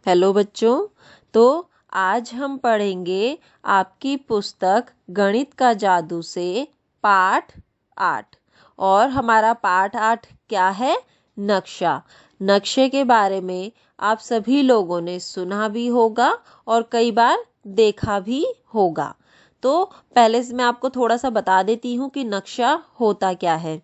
Hello बच्चों। तो आज हम पढ़ेंगे आपकी पुस्तक गणित का जादू से पाठ 8। और हमारा पाठ 8 क्या है? नक्शा। नक्शे के बारे में आप सभी लोगों ने सुना भी होगा और कई बार देखा भी होगा। तो पहले से मैं आपको थोड़ा सा बता देती हूँ कि नक्शा होता क्या है।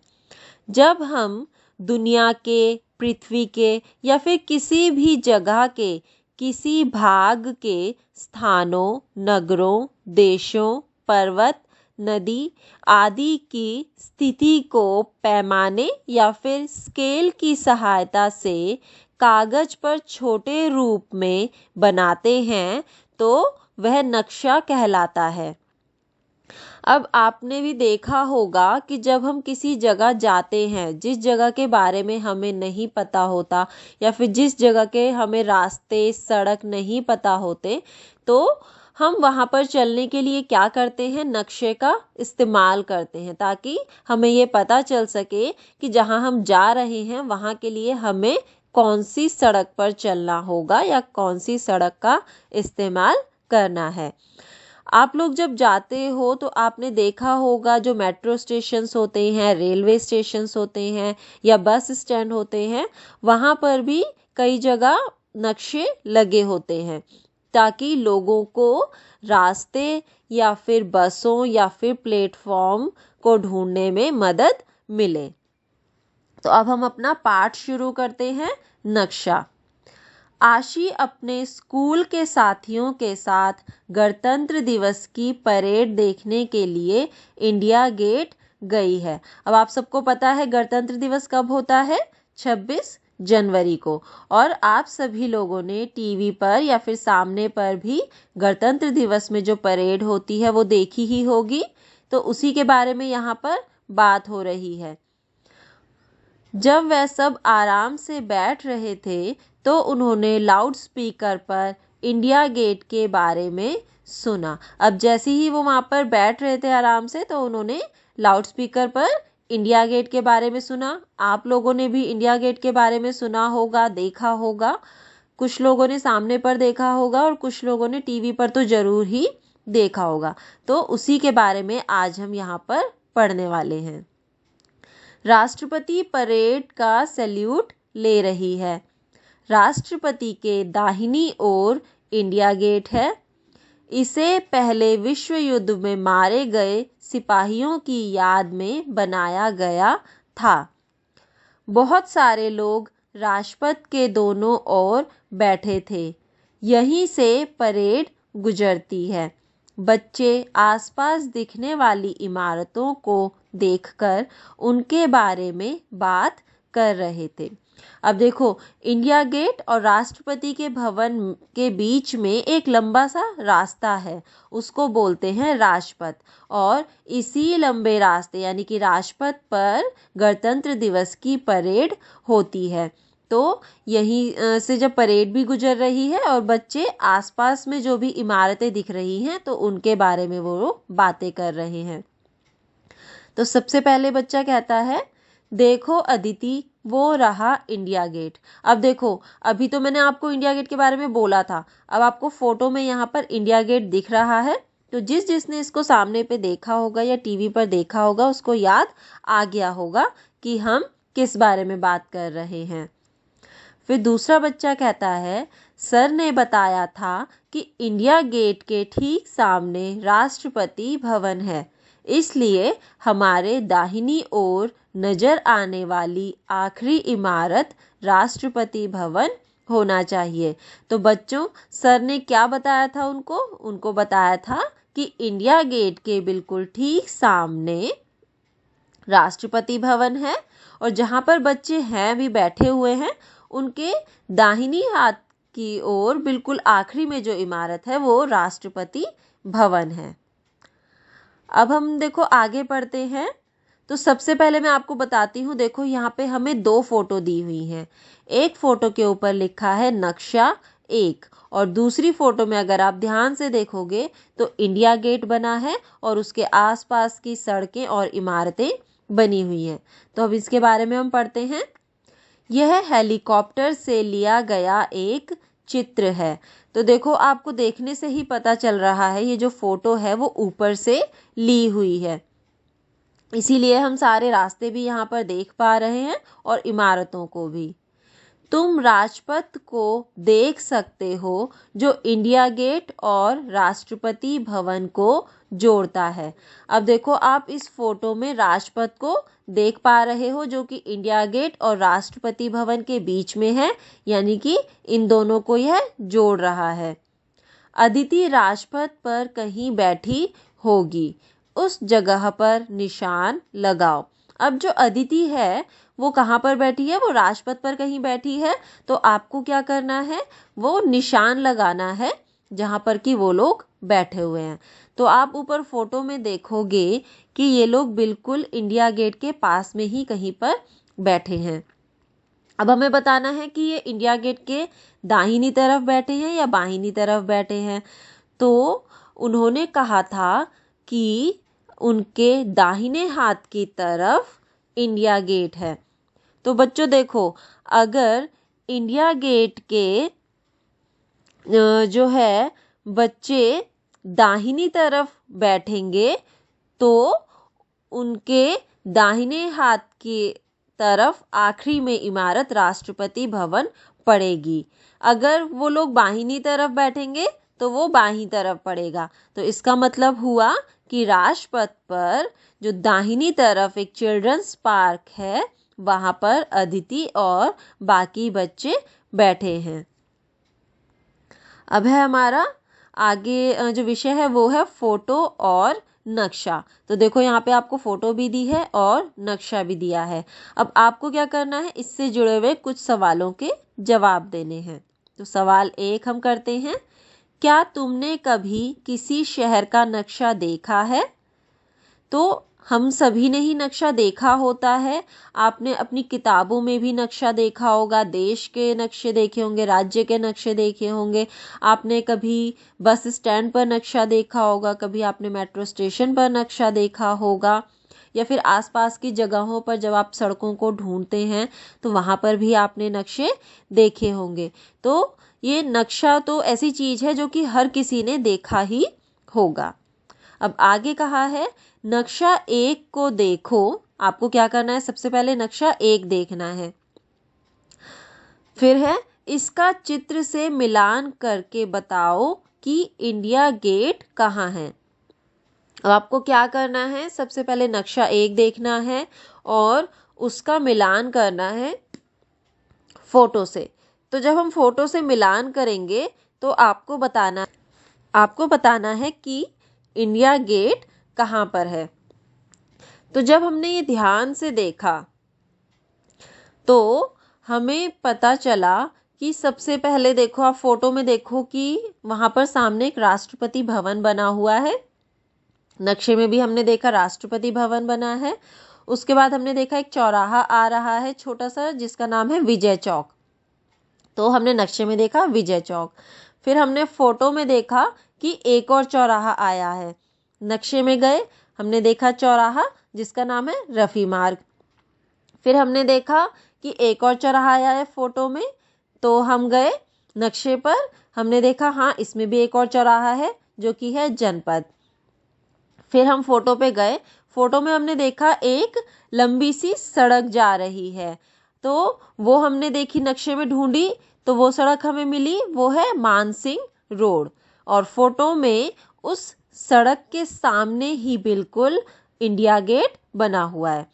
जब हम दुनिया के, पृथ्वी के या फिर किसी भी जगह के किसी भाग के स्थानों, नगरों, देशों, पर्वत, नदी आदि की स्थिति को पैमाने या फिर स्केल की सहायता से कागज पर छोटे रूप में बनाते हैं तो वह नक्शा कहलाता है। अब आपने भी देखा होगा कि जब हम किसी जगह जाते हैं, जिस जगह के बारे में हमें नहीं पता होता या फिर जिस जगह के हमें रास्ते, सड़क नहीं पता होते, तो हम वहाँ पर चलने के लिए क्या करते हैं? नक्शे का इस्तेमाल करते हैं ताकि हमें ये पता चल सके कि जहाँ हम जा रहे हैं वहाँ के लिए हमें कौन सी सड़क पर चलना होगा या कौन सी सड़क का इस्तेमाल करना है। आप लोग जब जाते हो तो आपने देखा होगा जो मेट्रो स्टेशंस होते हैं, रेलवे स्टेशंस होते हैं या बस स्टैंड होते हैं, वहाँ पर भी कई जगह नक्शे लगे होते हैं ताकि लोगों को रास्ते या फिर बसों या फिर प्लेटफॉर्म को ढूंढने में मदद मिले। तो अब हम अपना पाठ शुरू करते हैं। नक्शा। आशी अपने स्कूल के साथियों के साथ गणतंत्र दिवस की परेड देखने के लिए इंडिया गेट गई है। अब आप सबको पता है गणतंत्र दिवस कब होता है? 26 जनवरी को। और आप सभी लोगों ने टीवी पर या फिर सामने पर भी गणतंत्र दिवस में जो परेड होती है वो देखी ही होगी। तो उसी के बारे में यहाँ पर बात हो रही है। जब वह सब आराम से बैठ रहे थे तो उन्होंने लाउड स्पीकर पर इंडिया गेट के बारे में सुना। अब जैसे ही वो वहाँ पर बैठ रहे थे आराम से तो उन्होंने लाउड स्पीकर पर इंडिया गेट के बारे में सुना। आप लोगों ने भी इंडिया गेट के बारे में सुना होगा, देखा होगा। कुछ लोगों ने सामने पर देखा होगा और कुछ लोगों ने टीवी पर तो ज़रूर ही देखा होगा। तो उसी के बारे में आज हम यहाँ पर पढ़ने वाले हैं। राष्ट्रपति परेड का सैल्यूट ले रही है। राष्ट्रपति के दाहिनी ओर इंडिया गेट है। इसे पहले विश्व युद्ध में मारे गए सिपाहियों की याद में बनाया गया था। बहुत सारे लोग राजपथ के दोनों ओर बैठे थे। यहीं से परेड गुजरती है। बच्चे आसपास दिखने वाली इमारतों को देखकर उनके बारे में बात कर रहे थे। अब देखो, इंडिया गेट और राष्ट्रपति के भवन के बीच में एक लंबा सा रास्ता है, उसको बोलते हैं राजपथ। और इसी लंबे रास्ते यानी कि राजपथ पर गणतंत्र दिवस की परेड होती है। तो यहीं से जब परेड भी गुजर रही है और बच्चे आसपास में जो भी इमारतें दिख रही हैं तो उनके बारे में वो बातें कर रहे हैं। तो सबसे पहले बच्चा कहता है, देखो अदिति, वो रहा इंडिया गेट। अब देखो, अभी तो मैंने आपको इंडिया गेट के बारे में बोला था। अब आपको फोटो में यहाँ पर इंडिया गेट दिख रहा है। तो जिसने इसको सामने पे देखा होगा या टीवी पर देखा होगा उसको याद आ गया होगा कि हम किस बारे में बात कर रहे हैं। फिर दूसरा बच्चा कहता है, सर ने बताया था कि इंडिया गेट के ठीक सामने राष्ट्रपति भवन है, इसलिए हमारे दाहिनी ओर नजर आने वाली आखिरी इमारत राष्ट्रपति भवन होना चाहिए। तो बच्चों, सर ने क्या बताया था उनको बताया था कि इंडिया गेट के बिल्कुल ठीक सामने राष्ट्रपति भवन है और जहाँ पर बच्चे हैं भी बैठे हुए हैं उनके दाहिनी हाथ की ओर बिल्कुल आखिरी में जो इमारत है वो राष्ट्रपति भवन है। अब हम देखो आगे पढ़ते हैं। तो सबसे पहले मैं आपको बताती हूँ, देखो यहाँ पे हमें 2 फोटो दी हुई हैं। एक फोटो के ऊपर लिखा है नक्शा 1 और दूसरी फोटो में अगर आप ध्यान से देखोगे तो इंडिया गेट बना है और उसके आसपास की सड़कें और इमारतें बनी हुई हैं। तो अब इसके बारे में हम पढ़ते हैं। यह हेलीकॉप्टर से लिया गया एक चित्र है। तो देखो आपको देखने से ही पता चल रहा है ये जो फोटो है वो ऊपर से ली हुई है, इसीलिए हम सारे रास्ते भी यहाँ पर देख पा रहे हैं और इमारतों को भी। तुम राजपथ को देख सकते हो जो इंडिया गेट और राष्ट्रपति भवन को जोड़ता है। अब देखो आप इस फोटो में राजपथ को देख पा रहे हो जो कि इंडिया गेट और राष्ट्रपति भवन के बीच में है, यानी कि इन दोनों को यह जोड़ रहा है। अदिति राजपथ पर कहीं बैठी होगी, उस जगह पर निशान लगाओ। अब जो अदिति है वो कहाँ पर बैठी है, वो राजपथ पर कहीं बैठी है, तो आपको क्या करना है, वो निशान लगाना है जहाँ पर कि वो लोग बैठे हुए हैं। तो आप ऊपर फोटो में देखोगे कि ये लोग बिल्कुल इंडिया गेट के पास में ही कहीं पर बैठे हैं। अब हमें बताना है कि ये इंडिया गेट के दाहिनी तरफ बैठे हैं या बाहिनी तरफ बैठे हैं। तो उन्होंने कहा था कि उनके दाहिने हाथ की तरफ इंडिया गेट है। तो बच्चों देखो, अगर इंडिया गेट के जो है बच्चे दाहिनी तरफ बैठेंगे तो उनके दाहिने हाथ की तरफ आखिरी में इमारत राष्ट्रपति भवन पड़ेगी। अगर वो लोग बाहिनी तरफ बैठेंगे तो वो बाहीं तरफ पड़ेगा। तो इसका मतलब हुआ कि राजपथ पर जो दाहिनी तरफ एक चिल्ड्रंस पार्क है वहां पर अदिति और बाकी बच्चे बैठे हैं। अब है हमारा आगे जो विषय है वो है फोटो और नक्शा। तो देखो यहाँ पे आपको फोटो भी दी है और नक्शा भी दिया है। अब आपको क्या करना है, इससे जुड़े हुए कुछ सवालों के जवाब देने हैं। तो सवाल 1 हम करते हैं, क्या तुमने कभी किसी शहर का नक्शा देखा है? तो हम सभी ने ही नक्शा देखा होता है। आपने अपनी किताबों में भी नक्शा देखा होगा, देश के नक्शे देखे होंगे, राज्य के नक्शे देखे होंगे। आपने कभी बस स्टैंड पर नक्शा देखा होगा, कभी आपने मेट्रो स्टेशन पर नक्शा देखा होगा, या फिर आसपास की जगहों पर जब आप सड़कों को ढूंढते हैं तो वहां पर भी आपने नक्शे देखे होंगे। तो ये नक्शा तो ऐसी चीज है जो कि हर किसी ने देखा ही होगा। अब आगे कहा है, नक्शा 1 को देखो। आपको क्या करना है, सबसे पहले नक्शा 1 देखना है। फिर है, इसका चित्र से मिलान करके बताओ कि इंडिया गेट कहाँ है। अब आपको क्या करना है, सबसे पहले नक्शा 1 देखना है और उसका मिलान करना है फोटो से। तो जब हम फोटो से मिलान करेंगे तो आपको बताना है कि इंडिया गेट कहाँ पर है। तो जब हमने ये ध्यान से देखा तो हमें पता चला कि सबसे पहले देखो, आप फोटो में देखो कि वहां पर सामने एक राष्ट्रपति भवन बना हुआ है। नक्शे में भी हमने देखा राष्ट्रपति भवन बना है। उसके बाद हमने देखा एक चौराहा आ रहा है छोटा सा, जिसका नाम है विजय चौक। तो हमने नक्शे में देखा विजय चौक। फिर हमने फोटो में देखा कि एक और चौराहा आया है। नक्शे में गए, हमने देखा चौराहा जिसका नाम है रफी मार्ग। फिर हमने देखा कि एक और चौराहा आया है फोटो में, तो हम गए नक्शे पर, हमने देखा हाँ इसमें भी एक और चौराहा है जो कि है जनपद। फिर हम फोटो पे गए, फोटो में हमने देखा एक लंबी सी सड़क जा रही है, तो वो हमने देखी, नक्शे में ढूंढी तो वो सड़क हमें मिली, वो है मानसिंह रोड। और फोटो में उस सड़क के सामने ही बिल्कुल इंडिया गेट बना हुआ है।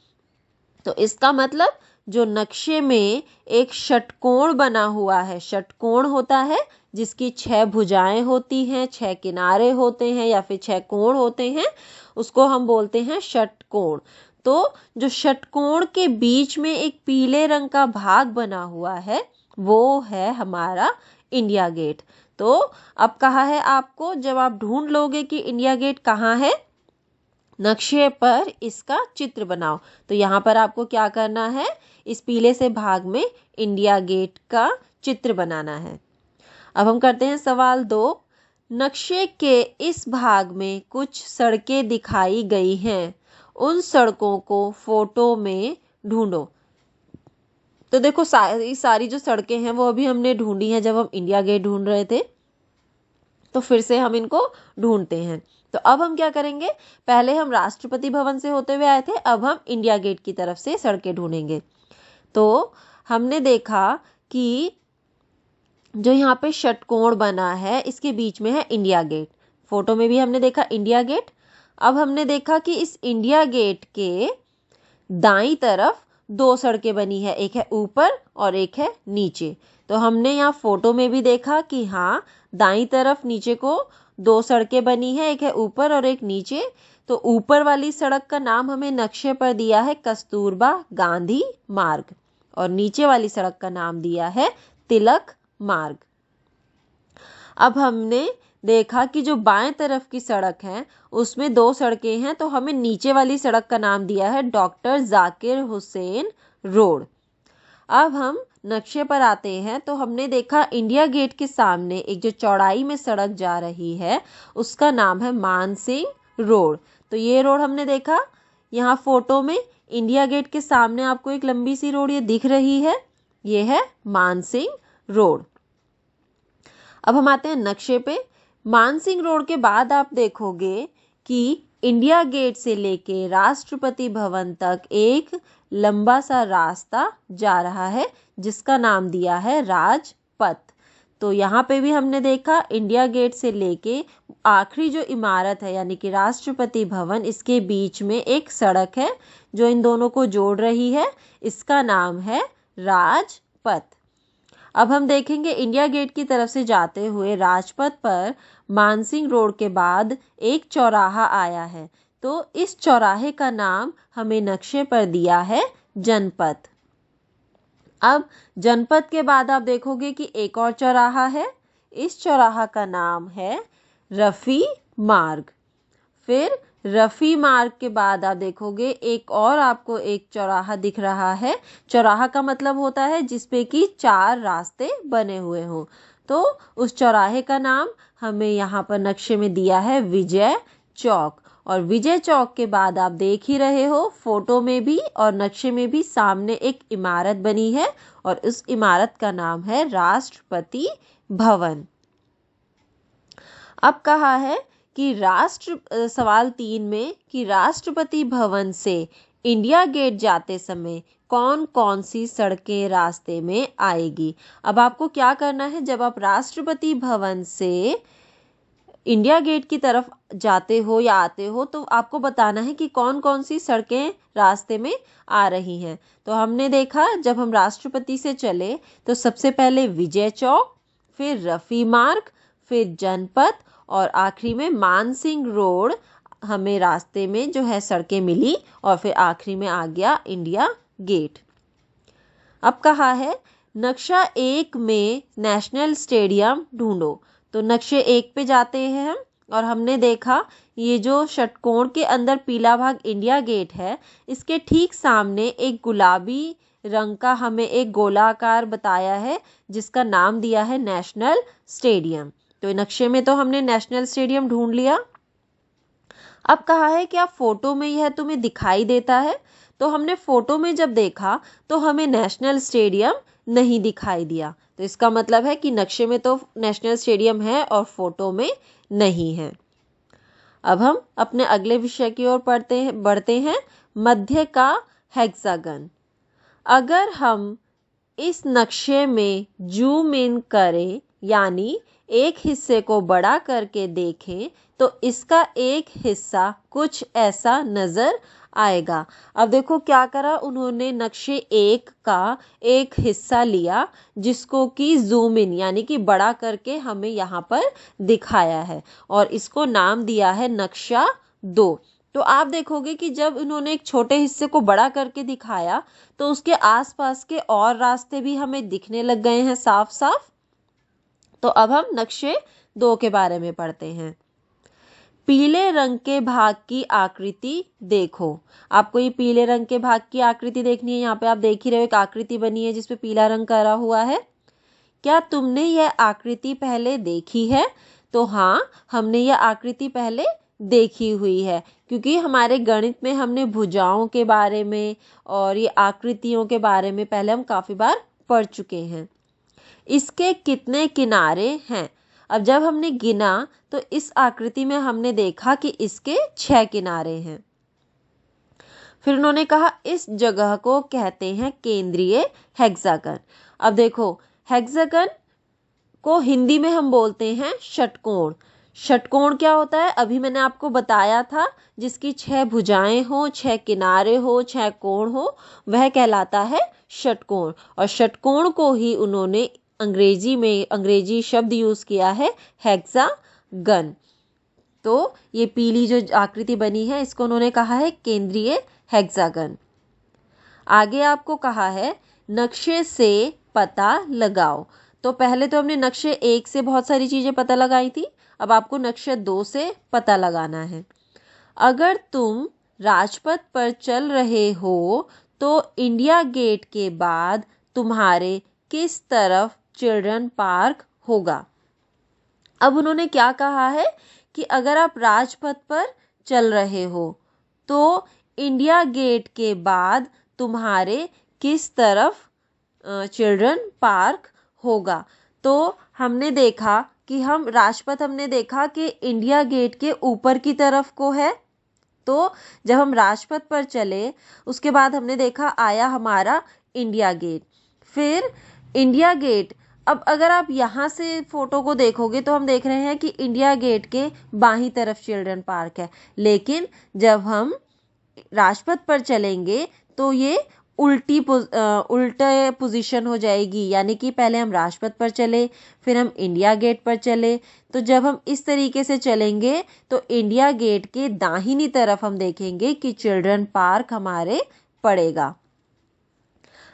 तो इसका मतलब जो नक्शे में एक षटकोण बना हुआ है, षटकोण होता है जिसकी 6 भुजाएं होती हैं, 6 किनारे होते हैं या फिर 6 कोण होते हैं, उसको हम बोलते हैं षटकोण। तो जो षटकोण के बीच में एक पीले रंग का भाग बना हुआ है वो है हमारा इंडिया गेट। तो अब कहा है आपको, जब आप ढूंढ लोगे कि इंडिया गेट कहाँ है, नक्शे पर इसका चित्र बनाओ। तो यहाँ पर आपको क्या करना है, इस पीले से भाग में इंडिया गेट का चित्र बनाना है। अब हम करते हैं सवाल 2। नक्शे के इस भाग में कुछ सड़कें दिखाई गई हैं, उन सड़कों को फोटो में ढूंढो। तो देखो सारी जो सड़कें हैं वो अभी हमने ढूंढी हैं जब हम इंडिया गेट ढूंढ रहे थे, तो फिर से हम इनको ढूंढते हैं। तो अब हम क्या करेंगे, पहले हम राष्ट्रपति भवन से होते हुए आए थे, अब हम इंडिया गेट की तरफ से सड़कें ढूंढेंगे। तो हमने देखा कि जो यहाँ पे षटकोण बना है इसके बीच में है इंडिया गेट, फोटो में भी हमने देखा इंडिया गेट। अब हमने देखा कि इस इंडिया गेट के दाईं तरफ दो सड़कें बनी है, एक है ऊपर और एक है नीचे। तो हमने यहाँ फोटो में भी देखा कि हाँ, दाईं तरफ नीचे को दो सड़कें बनी है, एक है ऊपर और एक नीचे। तो ऊपर वाली सड़क का नाम हमें नक्शे पर दिया है कस्तूरबा गांधी मार्ग और नीचे वाली सड़क का नाम दिया है तिलक मार्ग। अब हमने देखा कि जो बाएं तरफ की सड़क है उसमें दो सड़कें हैं, तो हमें नीचे वाली सड़क का नाम दिया है डॉक्टर जाकिर हुसैन रोड। अब हम नक्शे पर आते हैं, तो हमने देखा इंडिया गेट के सामने एक जो चौड़ाई में सड़क जा रही है उसका नाम है मानसिंह रोड। तो ये रोड हमने देखा यहाँ फोटो में, इंडिया गेट के सामने आपको एक लंबी सी रोड ये दिख रही है, ये है मानसिंह रोड। अब हम आते हैं नक्शे पे। मानसिंह रोड के बाद आप देखोगे कि इंडिया गेट से लेके राष्ट्रपति भवन तक एक लंबा सा रास्ता जा रहा है जिसका नाम दिया है राजपथ। तो यहाँ पे भी हमने देखा इंडिया गेट से लेके आखिरी जो इमारत है यानी कि राष्ट्रपति भवन, इसके बीच में एक सड़क है जो इन दोनों को जोड़ रही है, इसका नाम है राजपथ। अब हम देखेंगे इंडिया गेट की तरफ से जाते हुए राजपथ पर मानसिंह रोड के बाद एक चौराहा आया है, तो इस चौराहे का नाम हमें नक्शे पर दिया है जनपथ। अब जनपथ के बाद आप देखोगे कि एक और चौराहा है, इस चौराहा का नाम है रफी मार्ग। फिर रफी मार्ग के बाद आप देखोगे एक और आपको एक चौराहा दिख रहा है। चौराहा का मतलब होता है जिसपे कि चार रास्ते बने हुए हों, तो उस चौराहे का नाम हमें यहाँ पर नक्शे में दिया है विजय चौक। और विजय चौक के बाद आप देख ही रहे हो फोटो में भी और नक्शे में भी सामने एक इमारत बनी है और उस इमारत का नाम है राष्ट्रपति भवन। अब कहा है कि सवाल 3 में कि राष्ट्रपति भवन से इंडिया गेट जाते समय कौन कौन सी सड़कें रास्ते में आएगी। अब आपको क्या करना है, जब आप राष्ट्रपति भवन से इंडिया गेट की तरफ जाते हो या आते हो तो आपको बताना है कि कौन कौन सी सड़कें रास्ते में आ रही हैं। तो हमने देखा जब हम राष्ट्रपति से चले तो सबसे पहले विजय चौक, फिर रफी मार्ग, फिर जनपथ और आखिरी में मानसिंह रोड हमें रास्ते में जो है सड़कें मिली और फिर आखिरी में आ गया इंडिया गेट। अब कहा है नक्शा 1 में नेशनल स्टेडियम ढूंढो। तो नक्शे 1 पे जाते हैं हम और हमने देखा ये जो षटकोण के अंदर पीला भाग इंडिया गेट है, इसके ठीक सामने एक गुलाबी रंग का हमें एक गोलाकार बताया है जिसका नाम दिया है नेशनल स्टेडियम। तो नक्शे में तो हमने नेशनल स्टेडियम ढूंढ लिया। अब कहा है कि आप फोटो में यह तुम्हें दिखाई देता है, तो हमने फोटो में जब देखा तो हमें नेशनल स्टेडियम नहीं दिखाई दिया, तो इसका मतलब है कि नक्शे में तो नेशनल स्टेडियम है और फोटो में नहीं है। अब हम अपने अगले विषय की ओर बढ़ते हैं मध्य का हेक्सागन। अगर हम इस नक्शे में जूम इन करें यानी एक हिस्से को बड़ा करके देखें तो इसका एक हिस्सा कुछ ऐसा नजर आएगा। अब देखो क्या करा उन्होंने, नक्शे 1 का एक हिस्सा लिया जिसको कि जूम इन यानी कि बड़ा करके हमें यहाँ पर दिखाया है और इसको नाम दिया है नक्शा 2। तो आप देखोगे कि जब उन्होंने एक छोटे हिस्से को बड़ा करके दिखाया तो उसके आसपास के और रास्ते भी हमें दिखने लग गए हैं साफ साफ। तो अब हम नक्शे 2 के बारे में पढ़ते हैं। पीले रंग के भाग की आकृति देखो। आपको ये पीले रंग के भाग की आकृति देखनी है। यहाँ पे आप देख ही रहे हो एक आकृति बनी है जिसपे पीला रंग करा हुआ है। क्या तुमने यह आकृति पहले देखी है? तो हाँ, हमने यह आकृति पहले देखी हुई है, क्योंकि हमारे गणित में हमने भुजाओं के बारे में और ये आकृतियों के बारे में पहले हम काफ़ी बार पढ़ चुके हैं। इसके कितने किनारे हैं? अब जब हमने गिना तो इस आकृति में हमने देखा कि इसके 6 किनारे हैं। फिर उन्होंने कहा इस जगह को कहते हैं केंद्रीय हेक्सागन। अब देखो, हेक्सागन को हिंदी में हम बोलते हैं षटकोण। षटकोण क्या होता है? अभी मैंने आपको बताया था, जिसकी 6 भुजाएं हो, 6 किनारे हो, 6 कोण हो, वह कहलाता है षटकोण। और षटकोण को ही उन्होंने अंग्रेजी शब्द यूज किया है हेक्सागन। तो ये पीली जो आकृति बनी है इसको उन्होंने कहा है केंद्रीय हेक्सागन। आगे आपको कहा है नक्शे से पता लगाओ। तो पहले तो हमने नक्शे 1 से बहुत सारी चीजें पता लगाई थी, अब आपको नक्शे 2 से पता लगाना है। अगर तुम राजपथ पर चल रहे हो तो इंडिया गेट के बाद तुम्हारे किस तरफ चिल्ड्रन पार्क होगा? अब उन्होंने क्या कहा है कि अगर आप राजपथ पर चल रहे हो तो इंडिया गेट के बाद तुम्हारे किस तरफ चिल्ड्रन पार्क होगा। तो हमने देखा कि हमने देखा कि इंडिया गेट के ऊपर की तरफ को है। तो जब हम राजपथ पर चले उसके बाद हमने देखा आया हमारा इंडिया गेट। फिर इंडिया गेट, अब अगर आप यहाँ से फोटो को देखोगे तो हम देख रहे हैं कि इंडिया गेट के बाहीं तरफ चिल्ड्रन पार्क है, लेकिन जब हम राजपथ पर चलेंगे तो ये उल्टे पोजीशन हो जाएगी, यानी कि पहले हम राजपथ पर चले फिर हम इंडिया गेट पर चले। तो जब हम इस तरीके से चलेंगे तो इंडिया गेट के दाहिनी तरफ हम देखेंगे कि चिल्ड्रन पार्क हमारे पड़ेगा।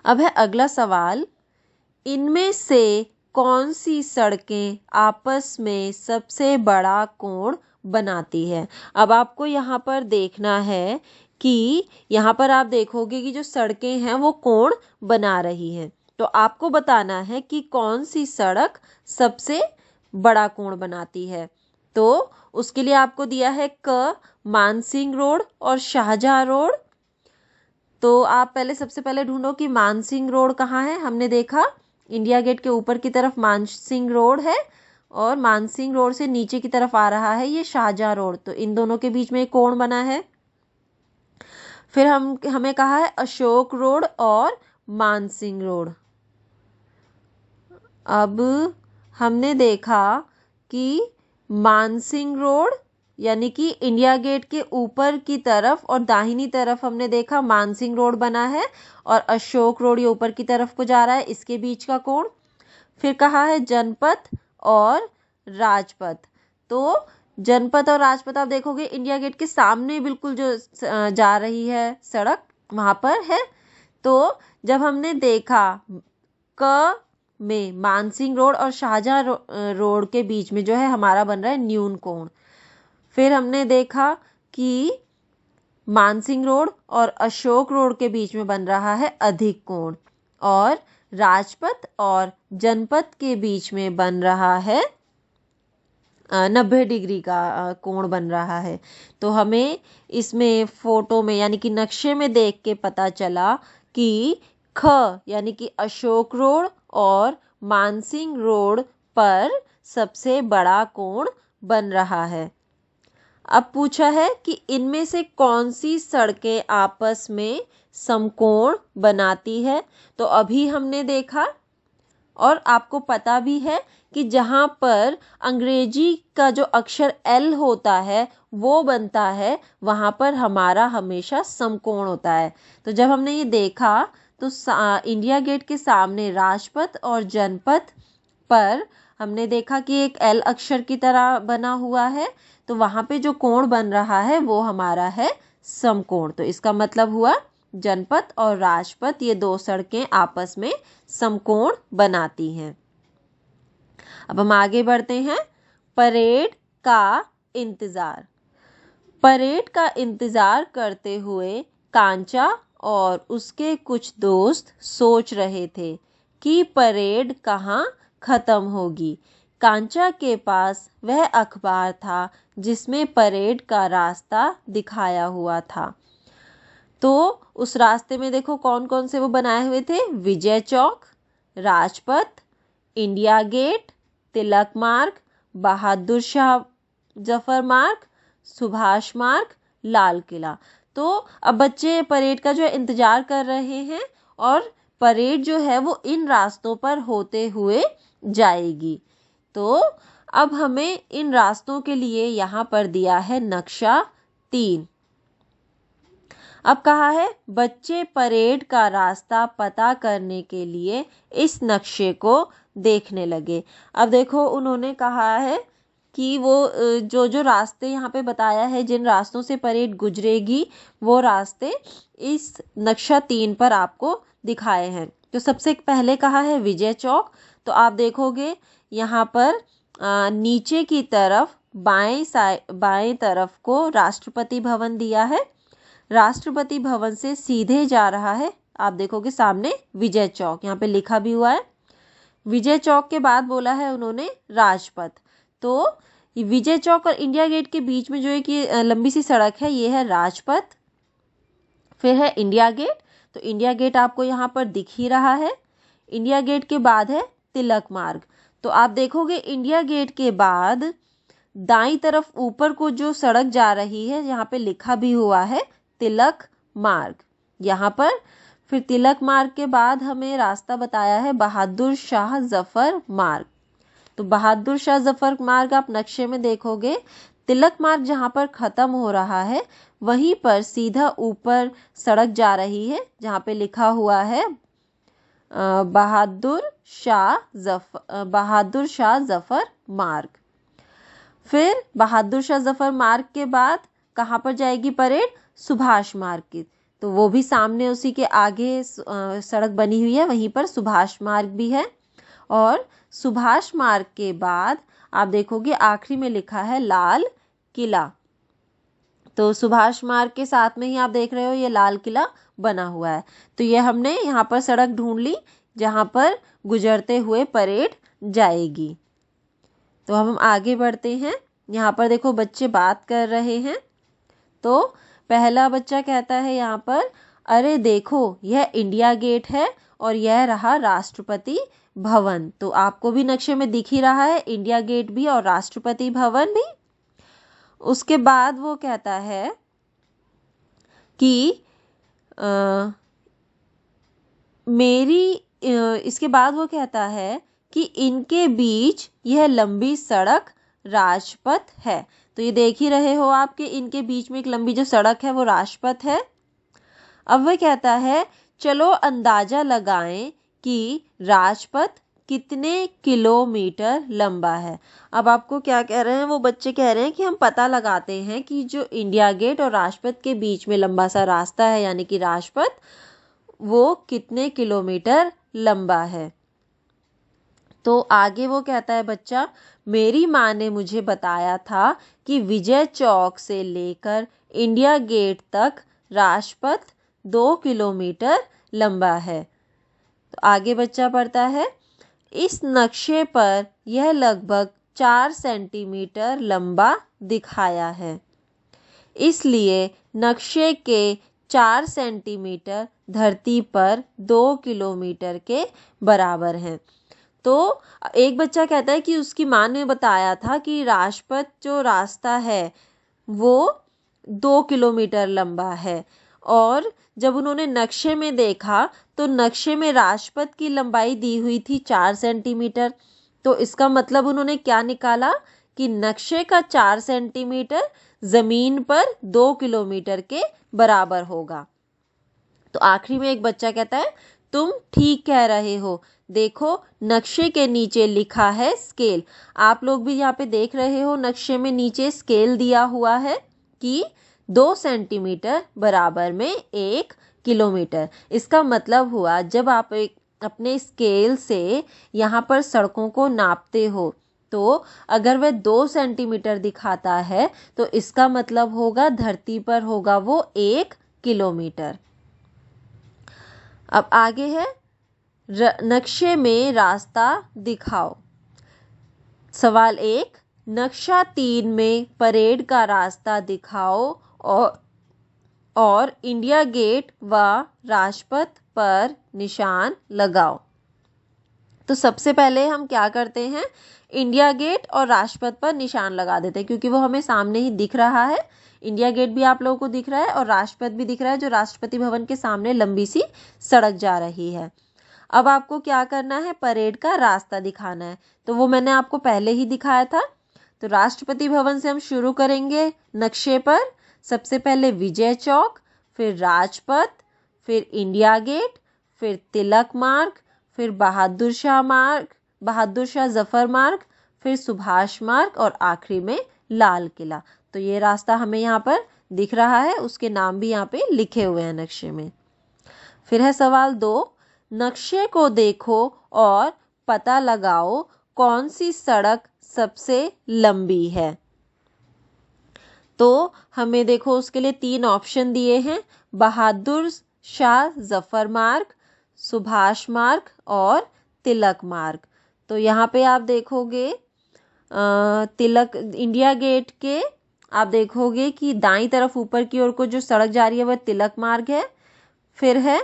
अब है अगला सवाल, इनमें से कौन सी सड़कें आपस में सबसे बड़ा कोण बनाती है? अब आपको यहाँ पर देखना है कि यहाँ पर आप देखोगे कि जो सड़कें हैं वो कोण बना रही हैं। तो आपको बताना है कि कौन सी सड़क सबसे बड़ा कोण बनाती है। तो उसके लिए आपको दिया है क मानसिंह रोड और शाहजहां रोड। तो आप सबसे पहले ढूंढो कि मानसिंह रोड कहाँ है। हमने देखा इंडिया गेट के ऊपर की तरफ मानसिंह रोड है और मानसिंह रोड से नीचे की तरफ आ रहा है ये शाहजहां रोड। तो इन दोनों के बीच में एक कोण बना है। फिर हमें कहा है अशोक रोड और मानसिंह रोड। अब हमने देखा कि मानसिंह रोड यानी कि इंडिया गेट के ऊपर की तरफ और दाहिनी तरफ हमने देखा मानसिंह रोड बना है और अशोक रोड ये ऊपर की तरफ को जा रहा है, इसके बीच का कोण। फिर कहा है जनपथ और राजपथ। तो जनपथ और राजपथ आप देखोगे इंडिया गेट के सामने बिल्कुल जो जा रही है सड़क वहां पर है। तो जब हमने देखा क में मानसिंह रोड और शाहजहां रोड के बीच में जो है हमारा बन रहा है न्यून कोण। फिर हमने देखा कि मानसिंह रोड और अशोक रोड के बीच में बन रहा है अधिक कोण और राजपथ और जनपथ के बीच में बन रहा है 90 डिग्री का कोण बन रहा है। तो हमें इसमें फोटो में यानी कि नक्शे में देख के पता चला कि ख यानी कि अशोक रोड और मानसिंह रोड पर सबसे बड़ा कोण बन रहा है। अब पूछा है कि इनमें से कौन सी सड़कें आपस में समकोण बनाती है। तो अभी हमने देखा और आपको पता भी है कि जहाँ पर अंग्रेजी का जो अक्षर L होता है वो बनता है वहाँ पर हमारा हमेशा समकोण होता है। तो जब हमने ये देखा तो इंडिया गेट के सामने राजपथ और जनपथ पर हमने देखा कि एक L अक्षर की तरह बना हुआ है। तो वहाँ पे जो कोण बन रहा है वो हमारा है समकोण। तो इसका मतलब हुआ जनपथ और राजपथ ये दो सड़कें आपस में समकोण बनाती हैं। अब हम आगे बढ़ते हैं। परेड का इंतजार। परेड का इंतजार करते हुए कांचा और उसके कुछ दोस्त सोच रहे थे कि परेड कहाँ खत्म होगी, कांचा के पास वह अखबार था जिसमें परेड का रास्ता दिखाया हुआ था। तो उस रास्ते में देखो कौन कौन से वो बनाए हुए थे, विजय चौक, राजपथ, इंडिया गेट, तिलक मार्ग, बहादुर शाह जफर मार्ग, सुभाष मार्ग, लाल किला। तो अब बच्चे परेड का जो है इंतजार कर रहे हैं और परेड जो है वो इन रास्तों पर होते हुए जाएगी। तो अब हमें इन रास्तों के लिए यहाँ पर दिया है नक्शा 3। अब कहा है बच्चे परेड का रास्ता पता करने के लिए इस नक्शे को देखने लगे। अब देखो उन्होंने कहा है कि वो जो जो रास्ते यहाँ पे बताया है, जिन रास्तों से परेड गुजरेगी, वो रास्ते इस नक्शा 3 पर आपको दिखाए हैं। तो सबसे पहले कहा है विजय चौक। तो आप देखोगे यहाँ पर नीचे की तरफ बाएं तरफ को राष्ट्रपति भवन दिया है। राष्ट्रपति भवन से सीधे जा रहा है, आप देखोगे सामने विजय चौक, यहाँ पे लिखा भी हुआ है। विजय चौक के बाद बोला है उन्होंने राजपथ। तो विजय चौक और इंडिया गेट के बीच में जो है कि लंबी सी सड़क है, ये है राजपथ। फिर है इंडिया गेट। तो इंडिया गेट आपको यहाँ पर दिख ही रहा है। इंडिया गेट के बाद है तिलक मार्ग। तो आप देखोगे इंडिया गेट के बाद दाईं तरफ ऊपर को जो सड़क जा रही है, यहाँ पे लिखा भी हुआ है तिलक मार्ग। यहाँ पर फिर तिलक मार्ग के बाद हमें रास्ता बताया है बहादुर शाह जफर मार्ग। तो बहादुर शाह जफर मार्ग आप नक्शे में देखोगे, तिलक मार्ग जहाँ पर खत्म हो रहा है वहीं पर सीधा ऊपर सड़क जा रही है, जहाँ पे लिखा हुआ है बहादुर शाह जफर मार्ग। फिर बहादुर शाह जफर मार्ग के बाद कहाँ पर जाएगी परेड, सुभाष मार्ग की। तो वो भी सामने उसी के आगे सड़क बनी हुई है, वहीं पर सुभाष मार्ग भी है। और सुभाष मार्ग के बाद आप देखोगे आखिरी में लिखा है लाल किला। तो सुभाष मार्ग के साथ में ही आप देख रहे हो ये लाल किला बना हुआ है। तो ये हमने यहाँ पर सड़क ढूंढ ली जहाँ पर गुजरते हुए परेड जाएगी। तो हम आगे बढ़ते हैं। यहाँ पर देखो बच्चे बात कर रहे हैं। तो पहला बच्चा कहता है यहाँ पर, अरे देखो यह इंडिया गेट है और यह रहा राष्ट्रपति भवन। तो आपको भी नक्शे में दिख ही रहा है इंडिया गेट भी और राष्ट्रपति भवन भी। उसके बाद वो कहता है कि इसके बाद वो कहता है कि इनके बीच यह लंबी सड़क राजपथ है। तो ये देख ही रहे हो आप कि इनके बीच में एक लंबी जो सड़क है वो राजपथ है। अब वह कहता है चलो अंदाजा लगाएं कि राजपथ कितने किलोमीटर लंबा है। अब आपको क्या कह रहे हैं, वो बच्चे कह रहे हैं कि हम पता लगाते हैं कि जो इंडिया गेट और राजपथ के बीच में लंबा सा रास्ता है यानी कि राजपथ, वो कितने किलोमीटर लंबा है। तो आगे वो कहता है बच्चा, मेरी माँ ने मुझे बताया था कि विजय चौक से लेकर इंडिया गेट तक राजपथ 2 किलोमीटर लंबा है। तो आगे बच्चा पढ़ता है, इस नक्शे पर यह लगभग 4 सेंटीमीटर लंबा दिखाया है, इसलिए नक्शे के 4 सेंटीमीटर धरती पर 2 किलोमीटर के बराबर हैं। तो एक बच्चा कहता है कि उसकी माँ ने बताया था कि राजपथ जो रास्ता है वो 2 किलोमीटर लंबा है, और जब उन्होंने नक्शे में देखा तो नक्शे में राजपथ की लंबाई दी हुई थी 4 सेंटीमीटर। तो इसका मतलब उन्होंने क्या निकाला कि नक्शे का 4 सेंटीमीटर जमीन पर 2 किलोमीटर के बराबर होगा। तो आखिरी में एक बच्चा कहता है तुम ठीक कह रहे हो, देखो नक्शे के नीचे लिखा है स्केल। आप लोग भी यहाँ पे देख रहे हो नक्शे में नीचे स्केल दिया हुआ है कि 2 सेंटीमीटर बराबर में 1 किलोमीटर। इसका मतलब हुआ जब आप अपने स्केल से यहाँ पर सड़कों को नापते हो तो अगर वह 2 सेंटीमीटर दिखाता है तो इसका मतलब होगा धरती पर होगा वो 1 किलोमीटर। अब आगे है नक्शे में रास्ता दिखाओ। सवाल 1, नक्शा 3 में परेड का रास्ता दिखाओ और इंडिया गेट व राजपथ पर निशान लगाओ। तो सबसे पहले हम क्या करते हैं, इंडिया गेट और राजपथ पर निशान लगा देते हैं, क्योंकि वो हमें सामने ही दिख रहा है। इंडिया गेट भी आप लोगों को दिख रहा है और राजपथ भी दिख रहा है, जो राष्ट्रपति भवन के सामने लंबी सी सड़क जा रही है। अब आपको क्या करना है, परेड का रास्ता दिखाना है। तो वो मैंने आपको पहले ही दिखाया था। तो राष्ट्रपति भवन से हम शुरू करेंगे नक्शे पर। सबसे पहले विजय चौक, फिर राजपथ, फिर इंडिया गेट, फिर तिलक मार्ग, फिर बहादुर शाह जफर मार्ग, फिर सुभाष मार्ग और आखिरी में लाल किला। तो ये रास्ता हमें यहाँ पर दिख रहा है, उसके नाम भी यहाँ पे लिखे हुए हैं नक्शे में। फिर है सवाल 2, नक्शे को देखो और पता लगाओ कौन सी सड़क सबसे लंबी है। तो हमें देखो उसके लिए 3 ऑप्शन दिए हैं, बहादुर शाह जफर मार्ग, सुभाष मार्ग और तिलक मार्ग। तो यहाँ पे आप देखोगे तिलक इंडिया गेट के आप देखोगे कि दाईं तरफ ऊपर की ओर को जो सड़क जा रही है वह तिलक मार्ग है, फिर है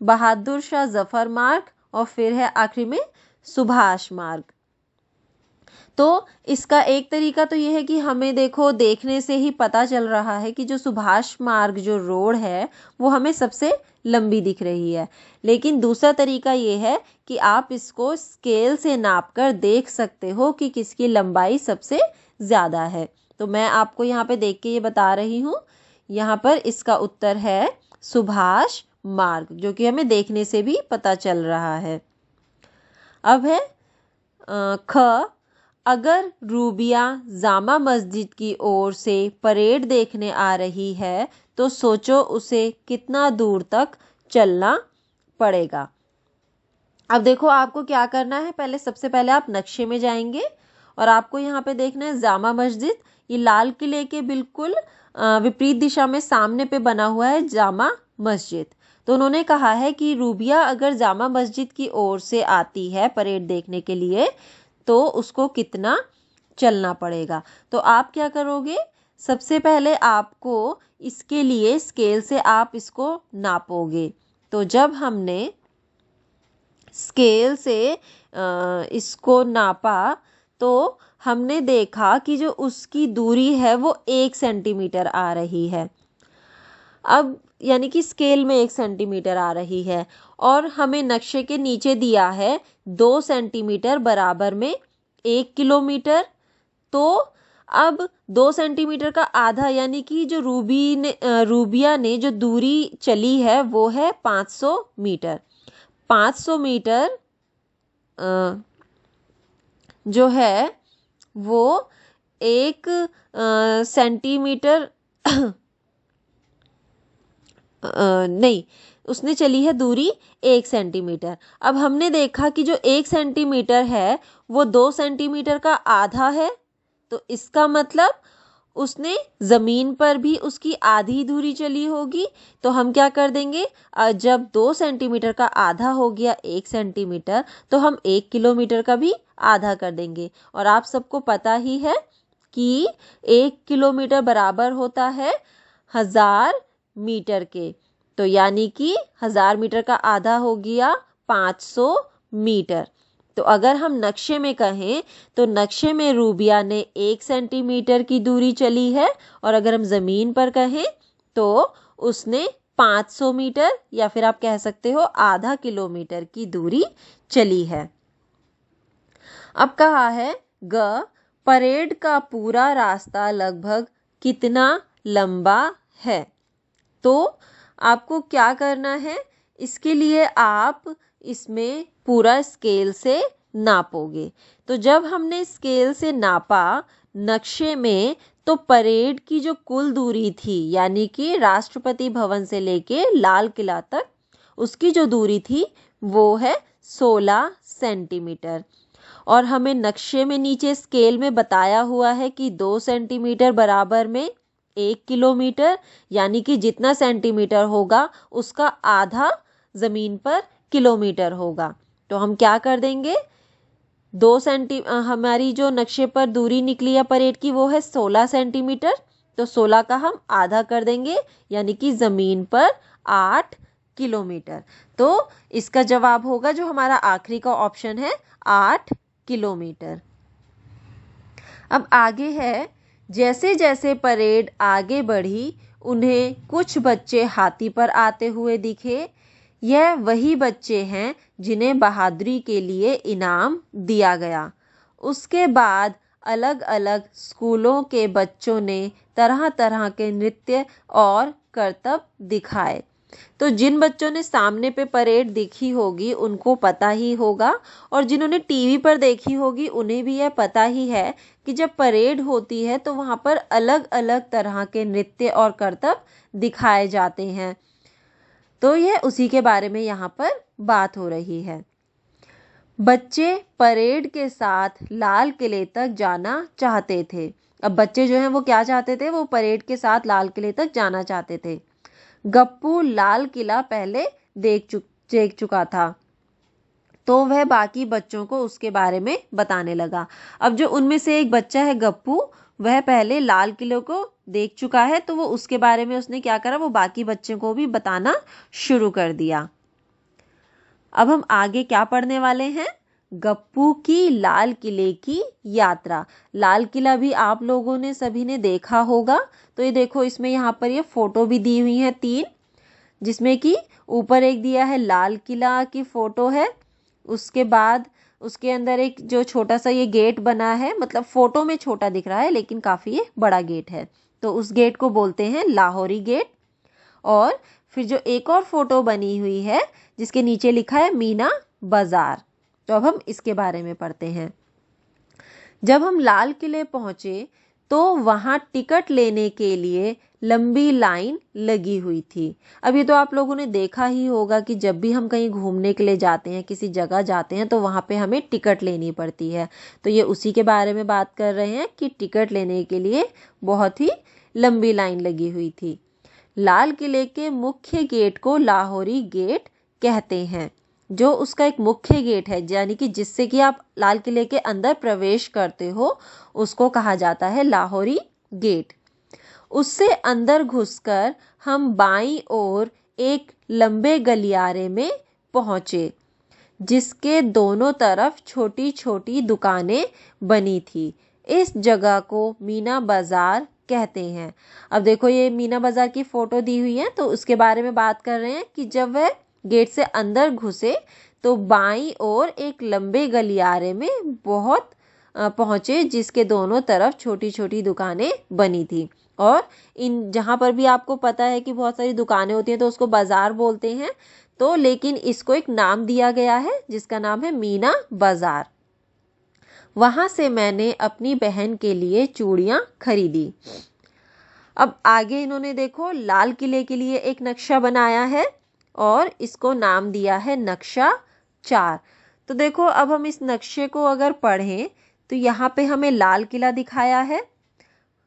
बहादुर शाह जफर मार्ग और फिर है आखिरी में सुभाष मार्ग। तो इसका एक तरीका तो ये है कि हमें देखो देखने से ही पता चल रहा है कि जो सुभाष मार्ग जो रोड है वो हमें सबसे लंबी दिख रही है। लेकिन दूसरा तरीका ये है कि आप इसको स्केल से नापकर देख सकते हो कि किसकी लंबाई सबसे ज़्यादा है। तो मैं आपको यहाँ पे देख के ये बता रही हूँ। यहाँ पर इसका उत्तर है सुभाष मार्ग, जो कि हमें देखने से भी पता चल रहा है। अब है ख, अगर रूबिया जामा मस्जिद की ओर से परेड देखने आ रही है तो सोचो उसे कितना दूर तक चलना पड़ेगा। अब देखो आपको क्या करना है, पहले सबसे पहले आप नक्शे में जाएंगे और आपको यहाँ पे देखना है जामा मस्जिद, ये लाल किले के बिल्कुल विपरीत दिशा में सामने पे बना हुआ है जामा मस्जिद। तो उन्होंने कहा है कि रूबिया अगर जामा मस्जिद की ओर से आती है परेड देखने के लिए तो उसको कितना चलना पड़ेगा। तो आप क्या करोगे, सबसे पहले आपको इसके लिए स्केल से आप इसको नापोगे। तो जब हमने स्केल से इसको नापा तो हमने देखा कि जो उसकी दूरी है वो 1 सेंटीमीटर आ रही है। अब यानी कि स्केल में 1 सेंटीमीटर आ रही है और हमें नक्शे के नीचे दिया है 2 सेंटीमीटर बराबर में 1 किलोमीटर। तो अब 2 सेंटीमीटर का आधा यानी कि जो रूबिया ने जो दूरी चली है वो है 500 मीटर। 500 मीटर जो है वो 1 सेंटीमीटर नहीं, उसने चली है दूरी 1 सेंटीमीटर। अब हमने देखा कि जो 1 सेंटीमीटर है वो 2 सेंटीमीटर का आधा है। तो इसका मतलब उसने ज़मीन पर भी उसकी आधी दूरी चली होगी। तो हम क्या कर देंगे, जब 2 सेंटीमीटर का आधा हो गया 1 सेंटीमीटर तो हम 1 किलोमीटर का भी आधा कर देंगे। और आप सबको पता ही है कि 1 किलोमीटर बराबर होता है 1000 मीटर के। तो यानी कि 1000 मीटर का आधा हो गया 500 मीटर। तो अगर हम नक्शे में कहें तो नक्शे में रूबिया ने 1 सेंटीमीटर की दूरी चली है और अगर हम ज़मीन पर कहें तो उसने 500 मीटर या फिर आप कह सकते हो आधा किलोमीटर की दूरी चली है। अब कहा है ग, परेड का पूरा रास्ता लगभग कितना लंबा है। तो आपको क्या करना है, इसके लिए आप इसमें पूरा स्केल से नापोगे। तो जब हमने स्केल से नापा नक्शे में तो परेड की जो कुल दूरी थी यानी कि राष्ट्रपति भवन से लेके लाल किला तक उसकी जो दूरी थी वो है 16 सेंटीमीटर। और हमें नक्शे में नीचे स्केल में बताया हुआ है कि 2 सेंटीमीटर बराबर में 1 किलोमीटर, यानी कि जितना सेंटीमीटर होगा उसका आधा ज़मीन पर किलोमीटर होगा। तो हम क्या कर देंगे, हमारी जो नक्शे पर दूरी निकली है परेड की वो है 16 सेंटीमीटर। तो 16 का हम आधा कर देंगे, यानी कि ज़मीन पर 8 किलोमीटर। तो इसका जवाब होगा जो हमारा आखिरी का ऑप्शन है, 8 किलोमीटर। अब आगे है, जैसे जैसे परेड आगे बढ़ी उन्हें कुछ बच्चे हाथी पर आते हुए दिखे। यह वही बच्चे हैं जिन्हें बहादुरी के लिए इनाम दिया गया। उसके बाद अलग अलग स्कूलों के बच्चों ने तरह तरह के नृत्य और करतब दिखाए। तो जिन बच्चों ने सामने पे परेड देखी होगी उनको पता ही होगा, और जिन्होंने टीवी पर देखी होगी उन्हें भी यह पता ही है कि जब परेड होती है तो वहाँ पर अलग अलग तरह के नृत्य और करतब दिखाए जाते हैं। तो यह उसी के बारे में यहाँ पर बात हो रही है। बच्चे परेड के साथ लाल किले तक जाना चाहते थे। अब बच्चे जो हैं वो क्या चाहते थे, वो परेड के साथ लाल किले तक जाना चाहते थे। गप्पू लाल किला पहले देख चुका था, तो वह बाकी बच्चों को उसके बारे में बताने लगा। अब जो उनमें से एक बच्चा है गप्पू, वह पहले लाल किले को देख चुका है, तो वो उसके बारे में उसने क्या करा, वो बाकी बच्चों को भी बताना शुरू कर दिया। अब हम आगे क्या पढ़ने वाले हैं, गप्पू की लाल किले की यात्रा। लाल किला भी आप लोगों ने सभी ने देखा होगा। तो ये देखो, इसमें यहाँ पर ये फोटो भी दी हुई है 3, जिसमें कि ऊपर एक दिया है लाल किला की फोटो है, उसके बाद उसके अंदर एक जो छोटा सा ये गेट बना है, मतलब फोटो में छोटा दिख रहा है लेकिन काफ़ी ये बड़ा गेट है, तो उस गेट को बोलते हैं लाहौरी गेट। और फिर जो एक और फोटो बनी हुई है जिसके नीचे लिखा है मीना बाजार। तो अब हम इसके बारे में पढ़ते हैं। जब हम लाल किले पहुंचे तो वहां टिकट लेने के लिए लंबी लाइन लगी हुई थी। अब ये तो आप लोगों ने देखा ही होगा कि जब भी हम कहीं घूमने के लिए जाते हैं, किसी जगह जाते हैं, तो वहां पे हमें टिकट लेनी पड़ती है। तो ये उसी के बारे में बात कर रहे हैं कि टिकट लेने के लिए बहुत ही लंबी लाइन लगी हुई थी। लाल किले के मुख्य गेट को लाहौरी गेट कहते हैं। जो उसका एक मुख्य गेट है, यानी कि जिससे कि आप लाल किले के अंदर प्रवेश करते हो, उसको कहा जाता है लाहौरी गेट। उससे अंदर घुसकर हम बाईं ओर एक लंबे गलियारे में पहुंचे, जिसके दोनों तरफ छोटी छोटी दुकानें बनी थी। इस जगह को मीना बाजार कहते हैं। अब देखो, ये मीना बाजार की फोटो दी हुई है, तो उसके बारे में बात कर रहे हैं कि जब वह गेट से अंदर घुसे तो बाईं ओर एक लंबे गलियारे में बहुत पहुंचे, जिसके दोनों तरफ छोटी छोटी दुकानें बनी थी। और इन जहाँ पर भी आपको पता है कि बहुत सारी दुकानें होती हैं तो उसको बाजार बोलते हैं, तो लेकिन इसको एक नाम दिया गया है जिसका नाम है मीना बाजार। वहां से मैंने अपनी बहन के लिए चूड़ियां खरीदी। अब आगे इन्होंने देखो लाल किले के लिए एक नक्शा बनाया है और इसको नाम दिया है नक्शा 4। तो देखो, अब हम इस नक्शे को अगर पढ़ें तो यहाँ पे हमें लाल किला दिखाया है।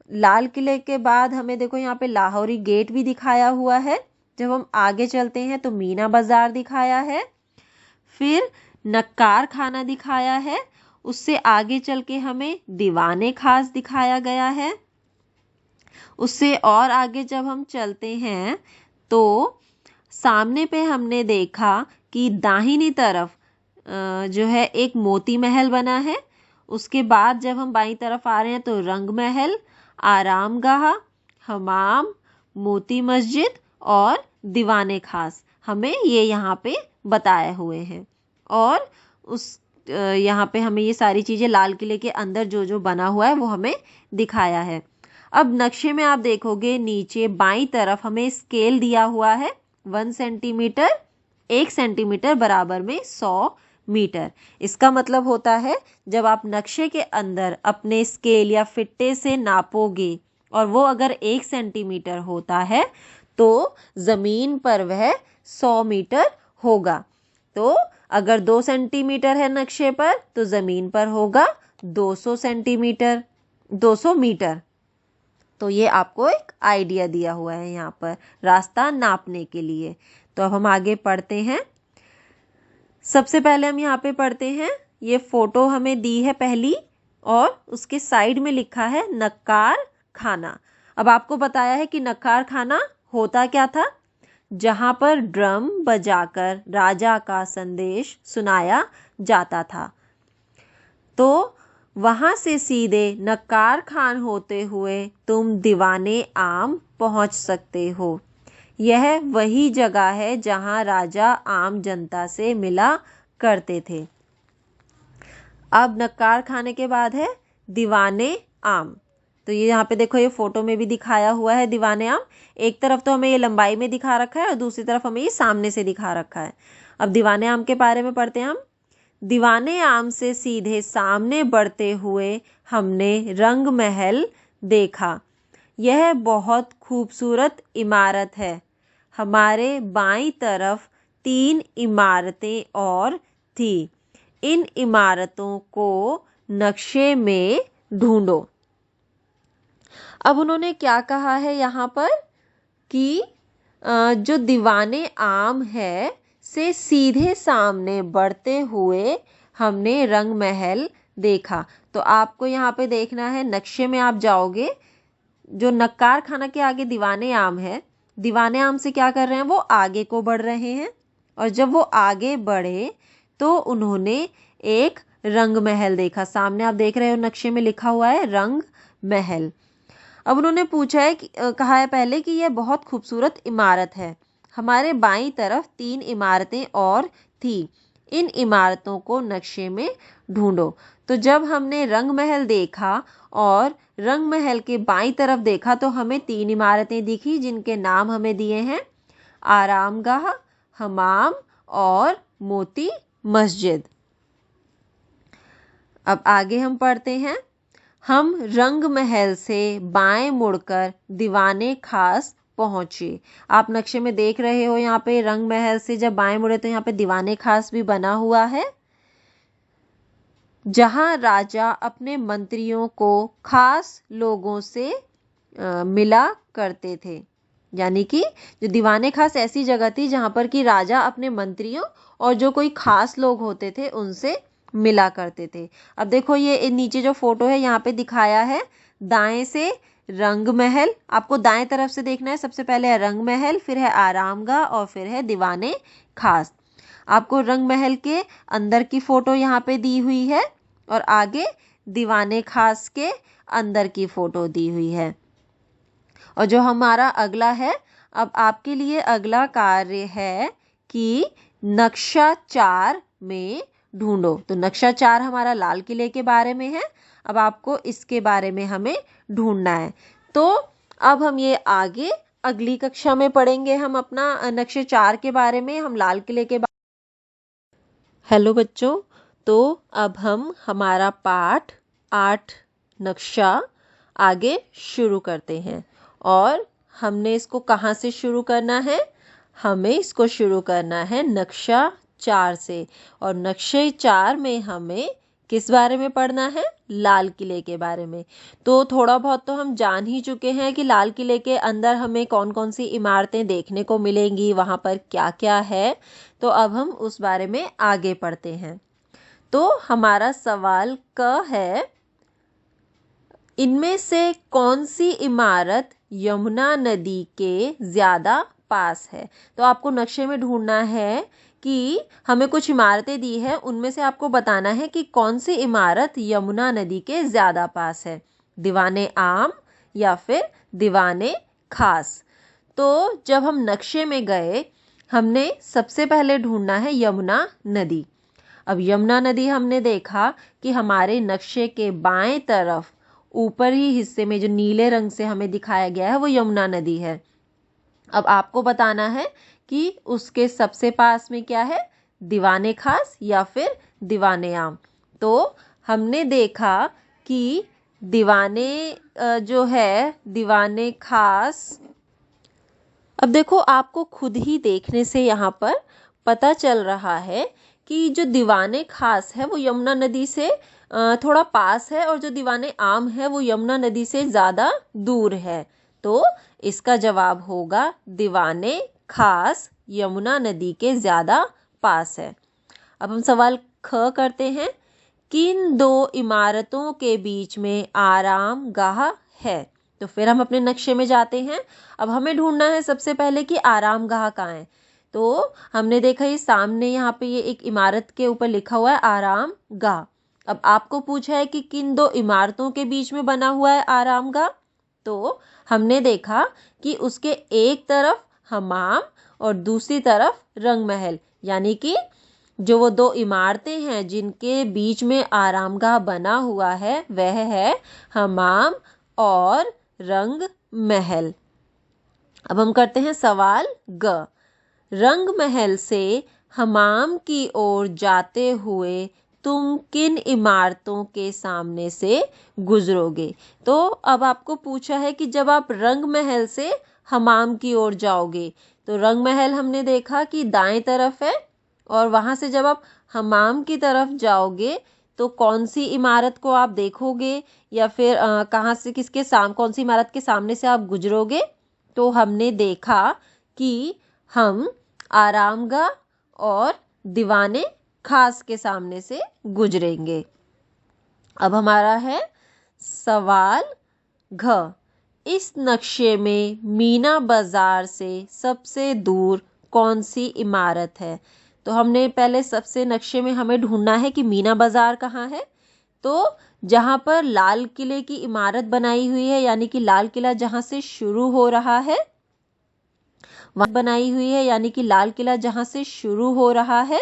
लाल किले के बाद हमें देखो यहाँ पे लाहौरी गेट भी दिखाया हुआ है। जब हम आगे चलते हैं तो मीना बाजार दिखाया है, फिर नक्कार खाना दिखाया है, उससे आगे चल के हमें दीवाने खास दिखाया गया है। उससे और आगे जब हम चलते हैं तो सामने पे हमने देखा कि दाहिनी तरफ जो है एक मोती महल बना है। उसके बाद जब हम बाईं तरफ आ रहे हैं तो रंग महल, आरामगाह, हमाम, मोती मस्जिद और दीवाने खास हमें ये यहाँ पे बताए हुए हैं। और उस यहाँ पे हमें ये सारी चीज़ें लाल किले के अंदर जो जो बना हुआ है वो हमें दिखाया है। अब नक्शे में आप देखोगे नीचे बाईं तरफ हमें स्केल दिया हुआ है 1 सेंटीमीटर, 1 सेंटीमीटर बराबर में 100 मीटर। इसका मतलब होता है जब आप नक्शे के अंदर अपने स्केल या फिट्टे से नापोगे और वो अगर 1 सेंटीमीटर होता है तो ज़मीन पर वह 100 मीटर होगा। तो अगर 2 सेंटीमीटर है नक्शे पर तो ज़मीन पर होगा 200 सेंटीमीटर, 200 मीटर। तो ये आपको एक आइडिया दिया हुआ है यहाँ पर रास्ता नापने के लिए। तो अब हम आगे पढ़ते हैं। सबसे पहले हम यहाँ पे पढ़ते हैं, ये फोटो हमें दी है पहली और उसके साइड में लिखा है नक्कार खाना। अब आपको बताया है कि नक्कार खाना होता क्या था, जहां पर ड्रम बजाकर राजा का संदेश सुनाया जाता था। तो वहां से सीधे नक्कार खान होते हुए तुम दीवाने आम पहुंच सकते हो। यह वही जगह है जहां राजा आम जनता से मिला करते थे। अब नक्कार खाने के बाद है दीवाने आम। तो ये यहाँ पे देखो, ये फोटो में भी दिखाया हुआ है दीवाने आम। एक तरफ तो हमें ये लंबाई में दिखा रखा है और दूसरी तरफ हमें ये सामने से दिखा रखा है। अब दीवाने आम के बारे में पढ़ते हैं हम। दीवाने आम से सीधे सामने बढ़ते हुए हमने रंग महल देखा। यह बहुत खूबसूरत इमारत है। हमारे बाईं तरफ 3 इमारतें और थी। इन इमारतों को नक्शे में ढूंढो। अब उन्होंने क्या कहा है यहाँ पर कि जो दीवाने आम है से सीधे सामने बढ़ते हुए हमने रंग महल देखा। तो आपको यहाँ पे देखना है, नक्शे में आप जाओगे, जो नक्कार खाना के आगे दीवाने आम है, दीवाने आम से क्या कर रहे हैं, वो आगे को बढ़ रहे हैं। और जब वो आगे बढ़े तो उन्होंने एक रंग महल देखा। सामने आप देख रहे हो नक्शे में लिखा हुआ है रंग महल। अब उन्होंने पूछा है कहा है पहले कि यह बहुत खूबसूरत इमारत है। हमारे बाईं तरफ 3 इमारतें और थी। इन इमारतों को नक्शे में ढूंढो। तो जब हमने रंग महल देखा और रंग महल के बाईं तरफ देखा तो हमें 3 इमारतें दिखी, जिनके नाम हमें दिए हैं आरामगाह, हमाम और मोती मस्जिद। अब आगे हम पढ़ते हैं। हम रंग महल से बाएं मुड़कर दीवाने खास पहुंचे। आप नक्शे में देख रहे हो, यहाँ पे रंग महल से जब बाएं मुड़े तो यहाँ पे दीवाने खास भी बना हुआ है, जहां राजा अपने मंत्रियों को खास लोगों से मिला करते थे। यानी कि जो दीवाने खास ऐसी जगह थी जहां पर कि राजा अपने मंत्रियों और जो कोई खास लोग होते थे उनसे मिला करते थे। अब देखो, ये नीचे जो फोटो है यहाँ पे दिखाया है दाएं से रंग महल। आपको दाएं तरफ से देखना है। सबसे पहले है रंग महल, फिर है आरामगाह और फिर है दीवाने खास। आपको रंग महल के अंदर की फोटो यहाँ पे दी हुई है और आगे दीवाने खास के अंदर की फोटो दी हुई है। और जो हमारा अगला है, अब आपके लिए अगला कार्य है कि नक्शा 4 में ढूंढो। तो नक्शा 4 हमारा लाल किले के बारे में है। अब आपको इसके बारे में हमें ढूंढना है। तो अब हम ये आगे अगली कक्षा में पढ़ेंगे, हम अपना नक्शे 4 के बारे में, हम लाल किले के बारे। हेलो बच्चों, तो अब हम हमारा पाठ 8 नक्शा आगे शुरू करते हैं। और हमने इसको कहाँ से शुरू करना है? हमें इसको शुरू करना है नक्शा 4 से। और नक्शे 4 में हमें किस बारे में पढ़ना है? लाल किले के बारे में। तो थोड़ा बहुत तो हम जान ही चुके हैं कि लाल किले के अंदर हमें कौन कौन सी इमारतें देखने को मिलेंगी, वहाँ पर क्या क्या है। तो अब हम उस बारे में आगे पढ़ते हैं। तो हमारा सवाल क है, इनमें से कौन सी इमारत यमुना नदी के ज़्यादा पास है? तो आपको नक्शे में ढूंढना है कि हमें कुछ इमारतें दी है, उनमें से आपको बताना है कि कौन सी इमारत यमुना नदी के ज़्यादा पास है, दीवाने आम या फिर दीवाने खास। तो जब हम नक्शे में गए, हमने सबसे पहले ढूंढना है यमुना नदी। अब यमुना नदी हमने देखा कि हमारे नक्शे के बाएं तरफ ऊपर ही हिस्से में जो नीले रंग से हमें दिखाया गया है वो यमुना नदी है। अब आपको बताना है कि उसके सबसे पास में क्या है, दीवाने खास या फिर दीवाने आम। तो हमने देखा कि दीवाने जो है दीवाने खास, अब देखो आपको खुद ही देखने से यहाँ पर पता चल रहा है कि जो दीवाने खास है वो यमुना नदी से थोड़ा पास है और जो दीवाने आम है वो यमुना नदी से ज़्यादा दूर है। तो इसका जवाब होगा दीवाने खास यमुना नदी के ज़्यादा पास है। अब हम सवाल ख करते हैं किन दो इमारतों के बीच में आरामगाह है। तो फिर हम अपने नक्शे में जाते हैं। अब हमें ढूंढना है सबसे पहले कि आरामगाह कहाँ है। तो हमने देखा ये सामने यहाँ पे ये एक इमारत के ऊपर लिखा हुआ है आरामगाह। अब आपको पूछा है कि किन दो इमारतों के बीच में बना हुआ है आरामगाह। तो हमने देखा कि उसके एक तरफ हमाम और दूसरी तरफ रंग महल, यानी कि जो वो दो इमारतें हैं जिनके बीच में आरामगाह बना हुआ है वह है हमाम और रंग महल। अब हम करते हैं सवाल ग। रंग महल से हमाम की ओर जाते हुए तुम किन इमारतों के सामने से गुजरोगे। तो अब आपको पूछा है कि जब आप रंग महल से हमाम की ओर जाओगे, तो रंग महल हमने देखा कि दाएं तरफ है, और वहां से जब आप हमाम की तरफ जाओगे तो कौन सी इमारत को आप देखोगे, या फिर कहाँ से कौन सी इमारत के सामने से आप गुजरोगे। तो हमने देखा कि हम आरामगाह और दीवाने खास के सामने से गुजरेंगे। अब हमारा है सवाल घ। इस नक्शे में मीना बाजार से सबसे दूर कौन सी इमारत है। तो हमने पहले सबसे नक्शे में हमें ढूंढना है कि मीना बाजार कहाँ है। तो जहाँ पर लाल किले की इमारत बनाई हुई है, यानी कि लाल किला जहाँ से शुरू हो रहा है, वहाँ बनाई हुई है, यानी कि लाल किला जहाँ से शुरू हो रहा है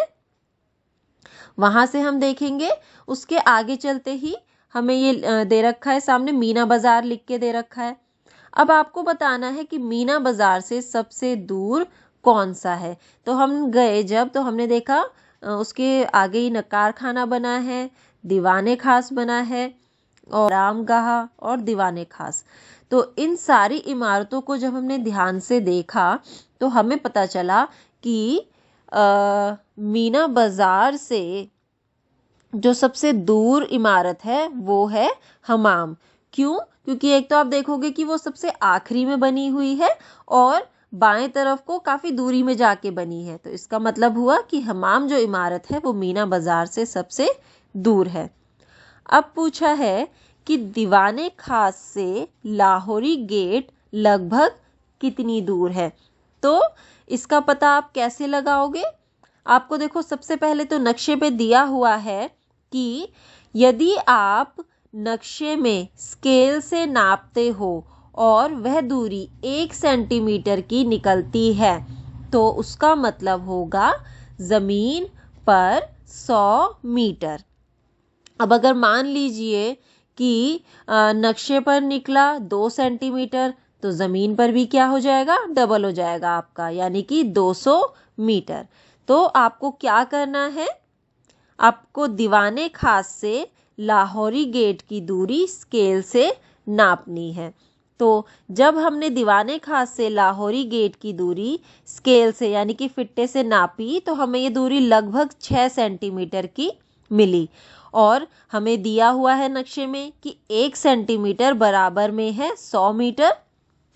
वहां से हम देखेंगे। उसके आगे चलते ही हमें ये दे रखा है सामने मीना बाजार लिख के दे रखा है। अब आपको बताना है कि मीना बाजार से सबसे दूर कौन सा है। तो हम गए जब, तो हमने देखा उसके आगे ही नकार खाना बना है, दीवाने खास बना है, और आरामगाह और दीवाने खास। तो इन सारी इमारतों को जब हमने ध्यान से देखा तो हमें पता चला कि मीना बाजार से जो सबसे दूर इमारत है वो है हमाम। क्यों? क्योंकि एक तो आप देखोगे कि वो सबसे आखिरी में बनी हुई है और बाएं तरफ को काफी दूरी में जाके बनी है। तो इसका मतलब हुआ कि हमाम जो इमारत है वो मीना बाजार से सबसे दूर है। अब पूछा है कि दीवाने खास से लाहौरी गेट लगभग कितनी दूर है। तो इसका पता आप कैसे लगाओगे। आपको देखो सबसे पहले तो नक्शे पे दिया हुआ है कि यदि आप नक्शे में स्केल से नापते हो और वह दूरी 1 सेंटीमीटर की निकलती है तो उसका मतलब होगा जमीन पर 100 मीटर। अब अगर मान लीजिए कि नक्शे पर निकला 2 सेंटीमीटर, तो ज़मीन पर भी क्या हो जाएगा, डबल हो जाएगा आपका, यानी कि 200 मीटर। तो आपको क्या करना है, आपको दीवाने खास से लाहौरी गेट की दूरी स्केल से नापनी है। तो जब हमने दीवाने खास से लाहौरी गेट की दूरी स्केल से यानी कि फिट्टे से नापी तो हमें ये दूरी लगभग 6 सेंटीमीटर की मिली। और हमें दिया हुआ है नक्शे में कि 1 सेंटीमीटर बराबर में है 100 मीटर।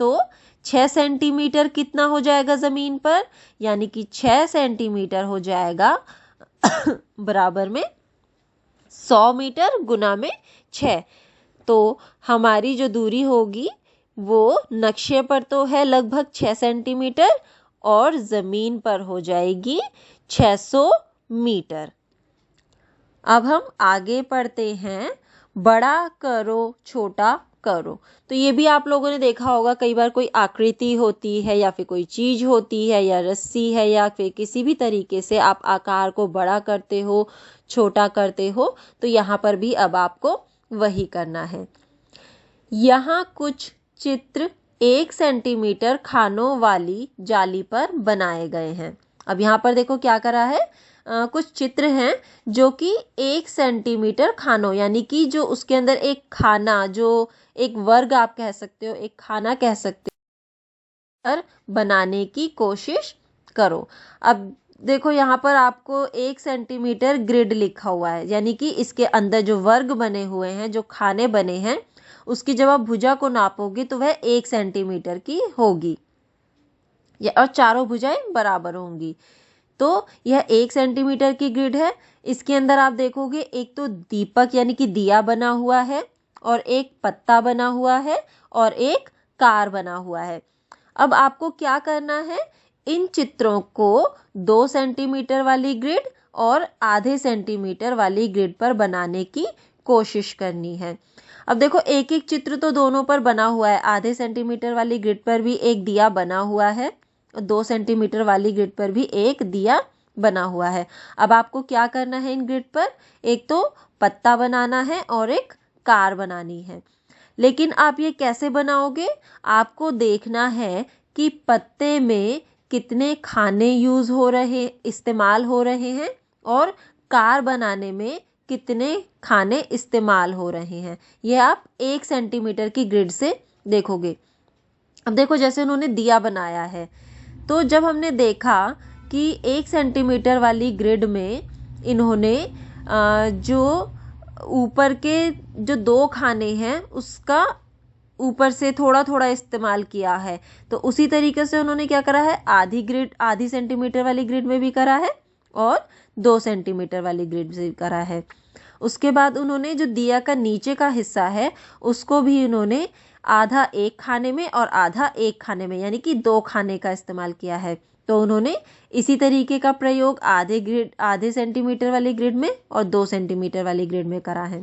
तो 6 सेंटीमीटर कितना हो जाएगा ज़मीन पर, यानी कि 6 सेंटीमीटर हो जाएगा बराबर में 100 मीटर गुना में 6। तो हमारी जो दूरी होगी वो नक्शे पर तो है लगभग 6 सेंटीमीटर और ज़मीन पर हो जाएगी 600 मीटर। अब हम आगे पढ़ते हैं, बड़ा करो छोटा करो। तो ये भी आप लोगों ने देखा होगा, कई बार कोई आकृति होती है या फिर कोई चीज होती है या रस्सी है या फिर किसी भी तरीके से आप आकार को बड़ा करते हो, छोटा करते हो। तो यहाँ पर भी अब आपको वही करना है। यहाँ कुछ चित्र 1 सेंटीमीटर खानों वाली जाली पर बनाए गए हैं। अब यहाँ पर देखो क्या करा है, कुछ चित्र हैं जो कि 1 सेंटीमीटर खानों यानी कि जो उसके अंदर एक खाना, जो एक वर्ग आप कह सकते हो, एक खाना कह सकते हो, बनाने की कोशिश करो। अब देखो यहाँ पर आपको 1 सेंटीमीटर ग्रिड लिखा हुआ है, यानी कि इसके अंदर जो वर्ग बने हुए हैं, जो खाने बने हैं, उसकी जब आप भुजा को नापोगे तो वह 1 सेंटीमीटर की होगी और चारों भुजाएं बराबर होंगी। तो यह 1 सेंटीमीटर की ग्रिड है। इसके अंदर आप देखोगे एक तो दीपक यानी कि दिया बना हुआ है और एक पत्ता बना हुआ है और एक कार बना हुआ है। अब आपको क्या करना है, इन चित्रों को 2 सेंटीमीटर वाली ग्रिड और आधे सेंटीमीटर वाली ग्रिड पर बनाने की कोशिश करनी है। अब देखो एक एक चित्र तो दोनों पर बना हुआ है। आधे सेंटीमीटर वाली ग्रिड पर भी एक दिया बना हुआ है, 2 सेंटीमीटर वाली ग्रिड पर भी एक दिया बना हुआ है। अब आपको क्या करना है, इन ग्रिड पर एक तो पत्ता बनाना है और एक कार बनानी है। लेकिन आप ये कैसे बनाओगे, आपको देखना है कि पत्ते में कितने खाने इस्तेमाल हो रहे हैं और कार बनाने में कितने खाने इस्तेमाल हो रहे हैं। ये आप 1 सेंटीमीटर की ग्रिड से देखोगे। अब देखो जैसे उन्होंने दिया बनाया है, तो जब हमने देखा कि 1 सेंटीमीटर वाली ग्रिड में इन्होंने जो ऊपर के जो 2 खाने हैं उसका ऊपर से थोड़ा थोड़ा इस्तेमाल किया है, तो उसी तरीके से उन्होंने क्या करा है, आधी सेंटीमीटर वाली ग्रिड में भी करा है और 2 सेंटीमीटर वाली ग्रिड से भी करा है। उसके बाद उन्होंने जो दिया का नीचे का हिस्सा है उसको भी उन्होंने आधा एक खाने में और आधा एक खाने में यानी कि 2 खाने का इस्तेमाल किया है। तो उन्होंने इसी तरीके का प्रयोग आधे सेंटीमीटर वाली ग्रिड में और 2 सेंटीमीटर वाली ग्रिड में करा है।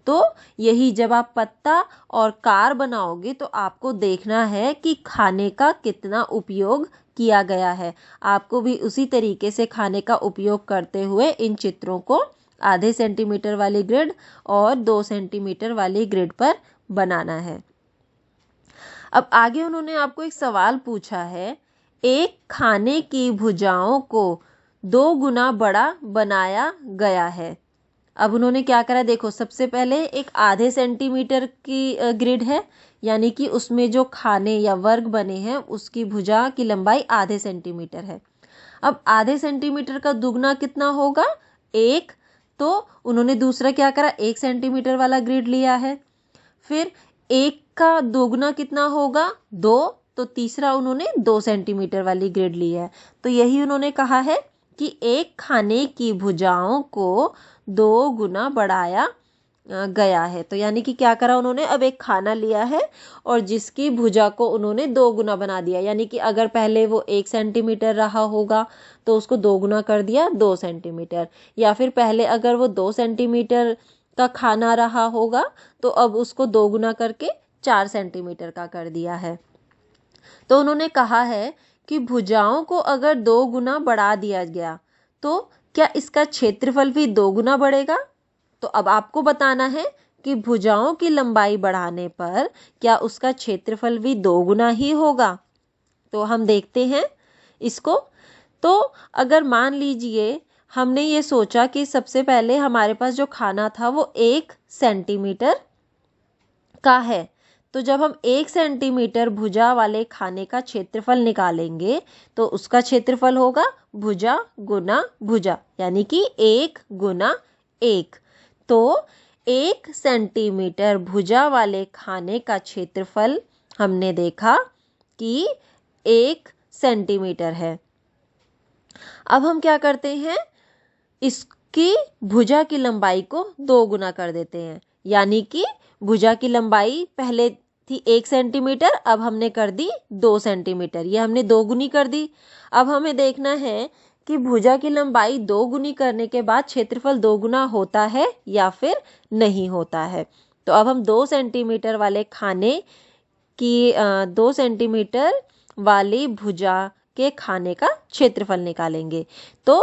तो यही जब आप पत्ता और कार बनाओगे तो आपको देखना है कि खाने का कितना उपयोग किया गया है। आपको भी उसी तरीके से खाने का उपयोग करते हुए इन चित्रों को आधे सेंटीमीटर वाली ग्रिड और 2 सेंटीमीटर वाली ग्रिड पर बनाना है। अब आगे उन्होंने आपको एक सवाल पूछा है, एक खाने की भुजाओं को 2 गुना बड़ा बनाया गया है। अब उन्होंने क्या करा, देखो सबसे पहले एक आधे सेंटीमीटर की ग्रिड है, यानी कि उसमें जो खाने या वर्ग बने हैं उसकी भुजा की लंबाई आधे सेंटीमीटर है। अब आधे सेंटीमीटर का दुगना कितना होगा, 1। तो उन्होंने दूसरा क्या करा, 1 सेंटीमीटर वाला ग्रिड लिया है। फिर 1 का दोगुना कितना होगा, 2। तो तीसरा उन्होंने 2 सेंटीमीटर वाली ग्रिड ली है। तो यही उन्होंने कहा है कि एक खाने की भुजाओं को 2 गुना बढ़ाया गया है। तो यानी कि क्या करा उन्होंने, अब एक खाना लिया है और जिसकी भुजा को उन्होंने 2 गुना बना दिया। यानी कि अगर पहले वो 1 सेंटीमीटर रहा होगा तो उसको 2 गुना कर दिया 2 सेंटीमीटर, या फिर पहले अगर वो 2 सेंटीमीटर का खाना रहा होगा तो अब उसको 2 गुना करके 4 सेंटीमीटर का कर दिया है। तो उन्होंने कहा है कि भुजाओं को अगर 2 गुना बढ़ा दिया गया तो क्या इसका क्षेत्रफल भी 2 गुना बढ़ेगा। तो अब आपको बताना है कि भुजाओं की लंबाई बढ़ाने पर क्या उसका क्षेत्रफल भी 2 गुना ही होगा। तो हम देखते हैं इसको। तो अगर मान लीजिए हमने ये सोचा कि सबसे पहले हमारे पास जो खाना था वो 1 सेंटीमीटर का है, तो जब हम 1 सेंटीमीटर भुजा वाले खाने का क्षेत्रफल निकालेंगे तो उसका क्षेत्रफल होगा भुजा गुना भुजा, यानी कि 1 गुना 1। तो 1 सेंटीमीटर भुजा वाले खाने का क्षेत्रफल हमने देखा कि 1 सेंटीमीटर है। अब हम क्या करते हैं, इसकी भुजा की लंबाई को 2 गुना कर देते हैं। यानी कि भुजा की लंबाई पहले थी 1 सेंटीमीटर, अब हमने कर दी 2 सेंटीमीटर, ये हमने 2 गुनी कर दी। अब हमें देखना है कि भुजा की लंबाई 2 गुनी करने के बाद क्षेत्रफल 2 गुना होता है या फिर नहीं होता है। तो अब हम 2 सेंटीमीटर वाले खाने की 2 सेंटीमीटर वाली भुजा के खाने का क्षेत्रफल निकालेंगे। तो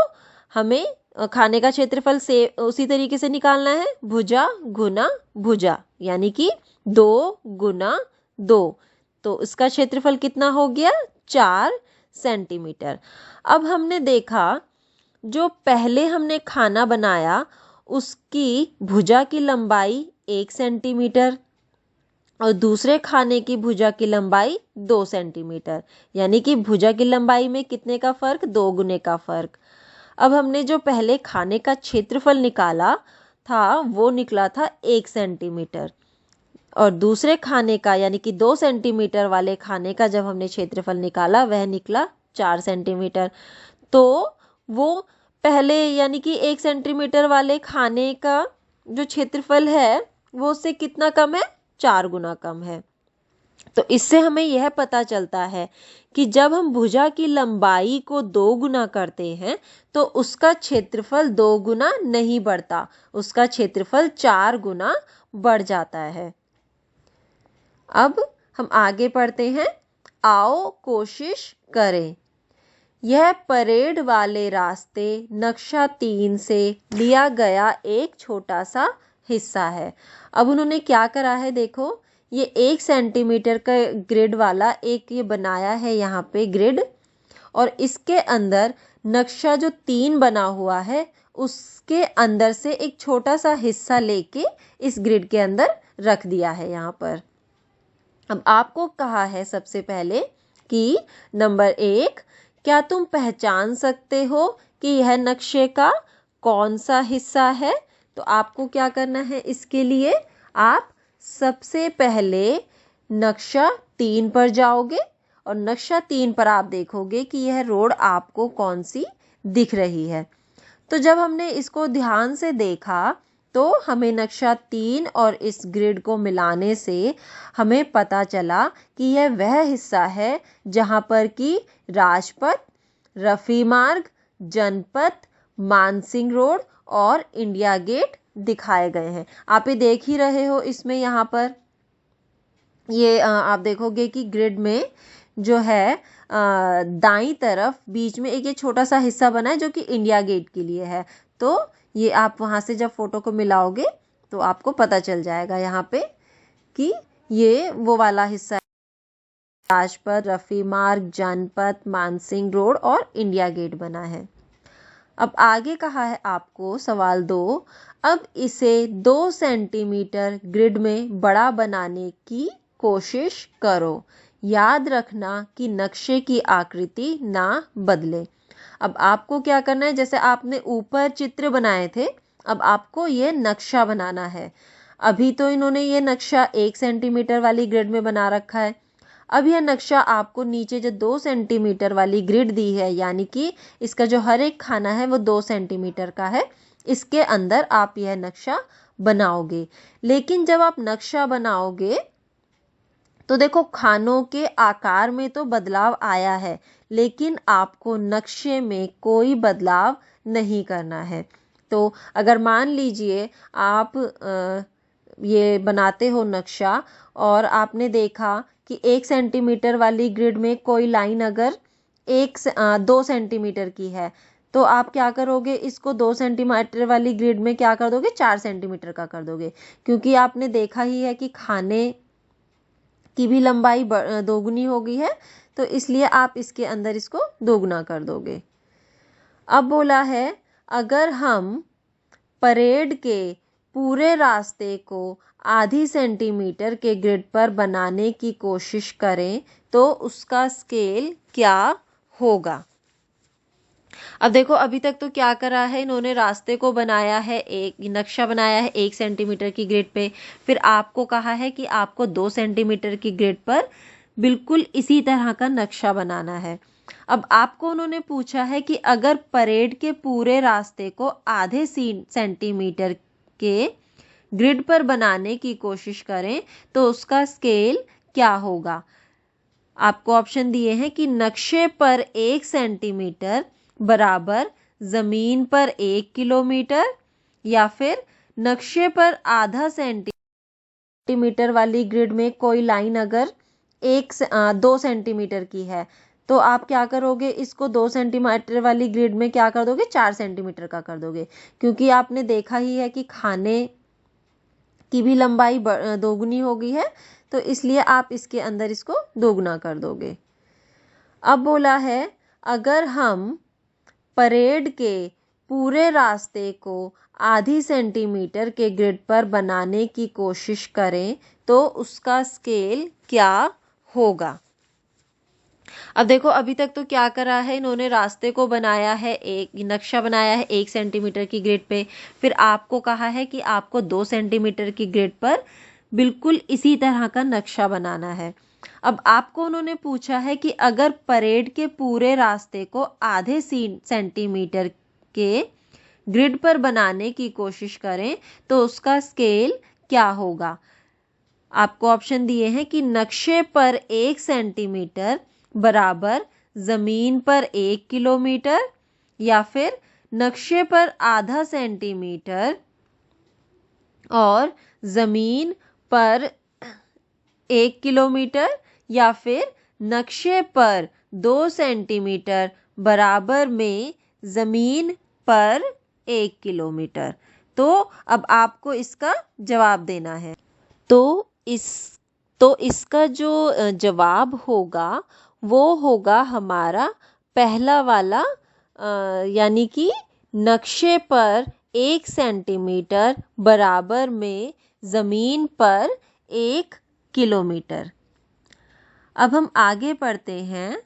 हमें खाने का क्षेत्रफल से उसी तरीके से निकालना है, भुजा गुना भुजा, यानी कि 2 गुना 2। तो इसका क्षेत्रफल कितना हो गया, 4 सेंटीमीटर। अब हमने देखा जो पहले हमने खाना बनाया उसकी भुजा की लंबाई 1 सेंटीमीटर और दूसरे खाने की भुजा की लंबाई 2 सेंटीमीटर, यानी कि भुजा की लंबाई में कितने का फर्क, 2 गुने का फर्क। अब हमने जो पहले खाने का क्षेत्रफल निकाला था वो निकला था 1 सेंटीमीटर और दूसरे खाने का यानी कि 2 सेंटीमीटर वाले खाने का जब हमने क्षेत्रफल निकाला वह निकला 4 सेंटीमीटर। तो वो पहले यानी कि 1 सेंटीमीटर वाले खाने का जो क्षेत्रफल है वो उससे कितना कम है, 4 गुना कम है। तो इससे हमें यह पता चलता है कि जब हम भुजा की लंबाई को 2 गुना करते हैं तो उसका क्षेत्रफल 2 गुना नहीं बढ़ता, उसका क्षेत्रफल 4 गुना बढ़ जाता है। अब हम आगे पढ़ते हैं। आओ कोशिश करें। यह परेड वाले रास्ते नक्शा 3 से लिया गया एक छोटा सा हिस्सा है। अब उन्होंने क्या करा है, देखो ये 1 सेंटीमीटर का ग्रिड वाला एक ये बनाया है यहाँ पे ग्रिड, और इसके अंदर नक्शा जो 3 बना हुआ है उसके अंदर से एक छोटा सा हिस्सा लेके इस ग्रिड के अंदर रख दिया है यहाँ पर। अब आपको कहा है सबसे पहले कि नंबर 1, क्या तुम पहचान सकते हो कि यह नक्शे का कौन सा हिस्सा है? तो आपको क्या करना है, इसके लिए आप सबसे पहले नक्शा 3 पर जाओगे और नक्शा 3 पर आप देखोगे कि यह रोड आपको कौन सी दिख रही है। तो जब हमने इसको ध्यान से देखा तो हमें नक्शा 3 और इस ग्रिड को मिलाने से हमें पता चला कि यह वह हिस्सा है जहां पर कि राजपथ, रफी मार्ग, जनपथ, मानसिंह रोड और इंडिया गेट दिखाए गए हैं। आप ये देख ही रहे हो, इसमें यहाँ पर ये आप देखोगे कि ग्रिड में जो है दाईं तरफ बीच में एक ये छोटा सा हिस्सा बना है जो कि इंडिया गेट के लिए है। तो ये आप वहाँ से जब फोटो को मिलाओगे तो आपको पता चल जाएगा यहाँ पे कि ये वो वाला हिस्सा है, राजपथ, रफी मार्ग, जनपथ, मानसिंह रोड और इंडिया गेट बना है। अब आगे कहा है आपको सवाल 2, अब इसे 2 सेंटीमीटर ग्रिड में बड़ा बनाने की कोशिश करो। याद रखना कि नक्शे की आकृति ना बदले। अब आपको क्या करना है, जैसे आपने ऊपर चित्र बनाए थे, अब आपको ये नक्शा बनाना है। अभी तो इन्होंने ये नक्शा 1 सेंटीमीटर वाली ग्रिड में बना रखा है। अब यह नक्शा आपको नीचे जो 2 सेंटीमीटर वाली ग्रिड दी है, यानी कि इसका जो हर एक खाना है वो 2 सेंटीमीटर का है, इसके अंदर आप यह नक्शा बनाओगे। लेकिन जब आप नक्शा बनाओगे तो देखो खानों के आकार में तो बदलाव आया है, लेकिन आपको नक्शे में कोई बदलाव नहीं करना है। तो अगर मान लीजिए आप ये बनाते हो नक्शा और आपने देखा कि 1 सेंटीमीटर वाली ग्रिड में कोई लाइन अगर 2 सेंटीमीटर की है, तो आप क्या करोगे, इसको 2 सेंटीमीटर वाली ग्रिड में क्या कर दोगे, 4 सेंटीमीटर का कर दोगे, क्योंकि आपने देखा ही है कि खाने की भी लंबाई दोगुनी हो गई है, तो इसलिए आप इसके अंदर इसको दोगुना कर दोगे। अब बोला है अगर हम परेड के पूरे रास्ते को आधी सेंटीमीटर के ग्रिड पर बनाने की कोशिश करें तो उसका स्केल क्या होगा। अब देखो अभी तक तो क्या करा है, इन्होंने रास्ते को बनाया है, एक नक्शा बनाया है 1 सेंटीमीटर की ग्रिड पे, फिर आपको कहा है कि आपको 2 सेंटीमीटर की ग्रिड पर बिल्कुल इसी तरह का नक्शा बनाना है। अब आपको उन्होंने पूछा है कि अगर परेड के पूरे रास्ते को आधे सेंटीमीटर के ग्रिड पर बनाने की कोशिश करें तो उसका स्केल क्या होगा। आपको ऑप्शन दिए हैं कि नक्शे पर 1 सेंटीमीटर बराबर जमीन पर 1 किलोमीटर, या फिर नक्शे पर आधा सेंटीमीटर वाली ग्रिड में कोई लाइन अगर 2 सेंटीमीटर की है, तो आप क्या करोगे, इसको 2 सेंटीमीटर वाली ग्रिड में क्या कर दोगे, 4 सेंटीमीटर का कर दोगे, क्योंकि आपने देखा ही है कि खाने की भी लंबाई दोगुनी हो गई है, तो इसलिए आप इसके अंदर इसको दोगुना कर दोगे। अब बोला है अगर हम परेड के पूरे रास्ते को आधी सेंटीमीटर के ग्रिड पर बनाने की कोशिश करें तो उसका स्केल क्या होगा। अब देखो अभी तक तो क्या करा है, इन्होंने रास्ते को बनाया है, एक नक्शा बनाया है 1 सेंटीमीटर की ग्रिड पे, फिर आपको कहा है कि आपको 2 सेंटीमीटर की ग्रिड पर बिल्कुल इसी तरह का नक्शा बनाना है। अब आपको उन्होंने पूछा है कि अगर परेड के पूरे रास्ते को आधे सेंटीमीटर के ग्रिड पर बनाने की कोशिश करें तो उसका स्केल क्या होगा। आपको ऑप्शन दिए हैं कि नक्शे पर 1 सेंटीमीटर बराबर जमीन पर 1 किलोमीटर, या फिर नक्शे पर आधा सेंटीमीटर और जमीन पर 1 किलोमीटर, या फिर नक्शे पर 2 सेंटीमीटर बराबर में जमीन पर 1 किलोमीटर। तो अब आपको इसका जवाब देना है। तो इसका जो जवाब होगा वो होगा हमारा पहला वाला, यानी कि नक्शे पर 1 सेंटीमीटर बराबर में जमीन पर 1 किलोमीटर। अब हम आगे पढ़ते हैं।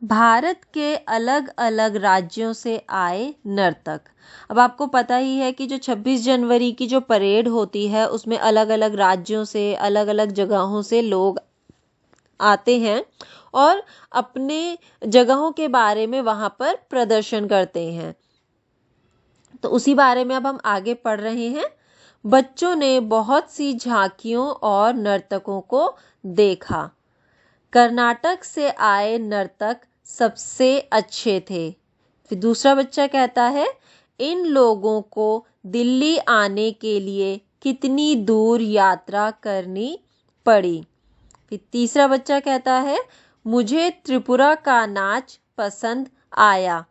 भारत के अलग अलग राज्यों से आए नर्तक। अब आपको पता ही है कि जो 26 जनवरी की जो परेड होती है उसमें अलग अलग राज्यों से, अलग अलग जगहों से लोग आते हैं और अपने जगहों के बारे में वहाँ पर प्रदर्शन करते हैं। तो उसी बारे में अब हम आगे पढ़ रहे हैं। बच्चों ने बहुत सी झांकियों और नर्तकों को देखा। कर्नाटक से आए नर्तक सबसे अच्छे थे। फिर दूसरा बच्चा कहता है, इन लोगों को दिल्ली आने के लिए कितनी दूर यात्रा करनी पड़ी। फिर तीसरा बच्चा कहता है, मुझे त्रिपुरा का नाच पसंद आया।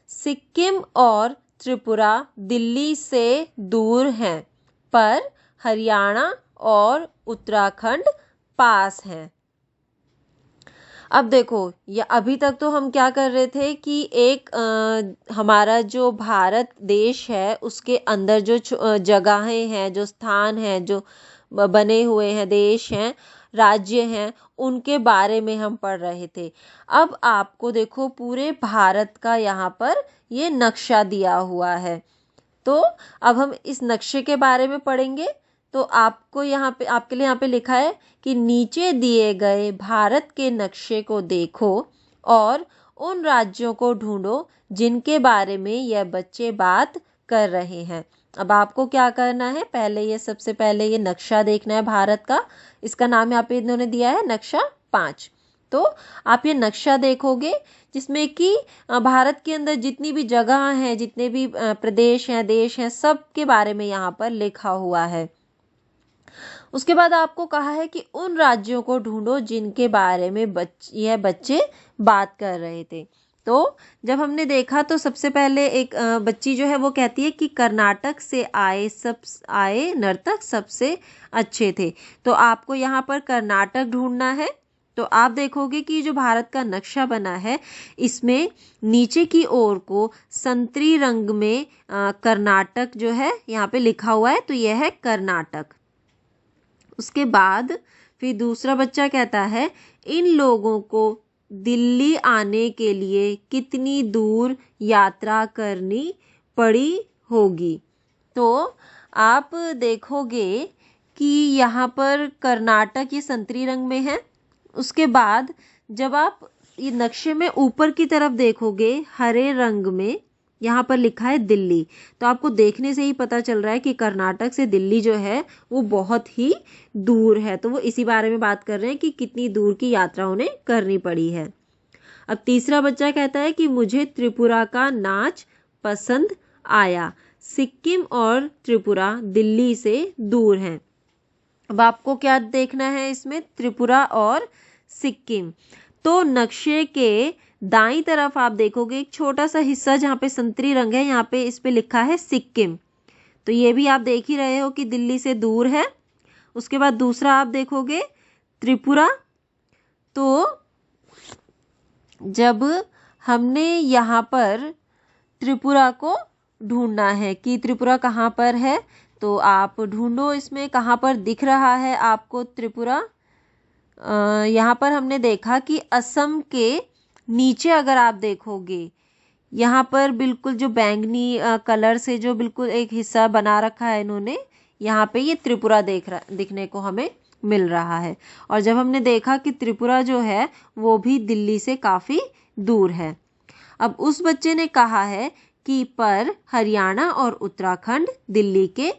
सिक्किम और त्रिपुरा दिल्ली से दूर हैं, पर हरियाणा और उत्तराखंड पास हैं। अब देखो, ये अभी तक तो हम क्या कर रहे थे कि एक हमारा जो भारत देश है उसके अंदर जो जगहें हैं, जो स्थान हैं, जो बने हुए हैं, देश हैं, राज्य हैं, उनके बारे में हम पढ़ रहे थे। अब आपको देखो पूरे भारत का यहाँ पर ये नक्शा दिया हुआ है। तो अब हम इस नक्शे के बारे में पढ़ेंगे। तो आपको यहाँ पे, आपके लिए यहाँ पे लिखा है कि नीचे दिए गए भारत के नक्शे को देखो और उन राज्यों को ढूंढो जिनके बारे में यह बच्चे बात कर रहे हैं। अब आपको क्या करना है, सबसे पहले ये नक्शा देखना है भारत का। इसका नाम यहाँ पे इन्होंने दिया है नक्शा 5। तो आप ये नक्शा देखोगे जिसमें कि भारत के अंदर जितनी भी जगह हैं, जितने भी प्रदेश हैं, देश हैं, सब के बारे में यहाँ पर लिखा हुआ है। उसके बाद आपको कहा है कि उन राज्यों को ढूंढो जिनके बारे में यह बच्चे बात कर रहे थे। तो जब हमने देखा तो सबसे पहले एक बच्ची जो है वो कहती है कि कर्नाटक से आए नर्तक सबसे अच्छे थे। तो आपको यहाँ पर कर्नाटक ढूंढना है। तो आप देखोगे कि जो भारत का नक्शा बना है इसमें नीचे की ओर को संतरी रंग में कर्नाटक जो है यहाँ पे लिखा हुआ है, तो यह है कर्नाटक। उसके बाद फिर दूसरा बच्चा कहता है, इन लोगों को दिल्ली आने के लिए कितनी दूर यात्रा करनी पड़ी होगी। तो आप देखोगे कि यहाँ पर कर्नाटक ये संतरी रंग में है। उसके बाद जब आप ये नक्शे में ऊपर की तरफ देखोगे हरे रंग में यहाँ पर लिखा है दिल्ली। तो आपको देखने से ही पता चल रहा है कि कर्नाटक से दिल्ली जो है वो बहुत ही दूर है। तो वो इसी बारे में बात कर रहे हैं कि कितनी दूर की यात्रा उन्हें करनी पड़ी है। अब तीसरा बच्चा कहता है कि मुझे त्रिपुरा का नाच पसंद आया। सिक्किम और त्रिपुरा दिल्ली से दूर हैं। अब आपको क्या देखना है इसमें, त्रिपुरा और सिक्किम। तो नक्शे के दाईं तरफ आप देखोगे एक छोटा सा हिस्सा जहाँ पे संतरी रंग है, यहाँ पे इस पे लिखा है सिक्किम। तो ये भी आप देख ही रहे हो कि दिल्ली से दूर है। उसके बाद दूसरा आप देखोगे त्रिपुरा। तो जब हमने यहाँ पर त्रिपुरा को ढूंढना है कि त्रिपुरा कहाँ पर है, तो आप ढूंढो इसमें कहाँ पर दिख रहा है आपको त्रिपुरा। यहाँ पर हमने देखा कि असम के नीचे अगर आप देखोगे यहाँ पर बिल्कुल जो बैंगनी कलर से जो बिल्कुल एक हिस्सा बना रखा है इन्होंने, यहाँ पे ये त्रिपुरा दिखने को हमें मिल रहा है। और जब हमने देखा कि त्रिपुरा जो है वो भी दिल्ली से काफ़ी दूर है। अब उस बच्चे ने कहा है कि पर हरियाणा और उत्तराखंड दिल्ली के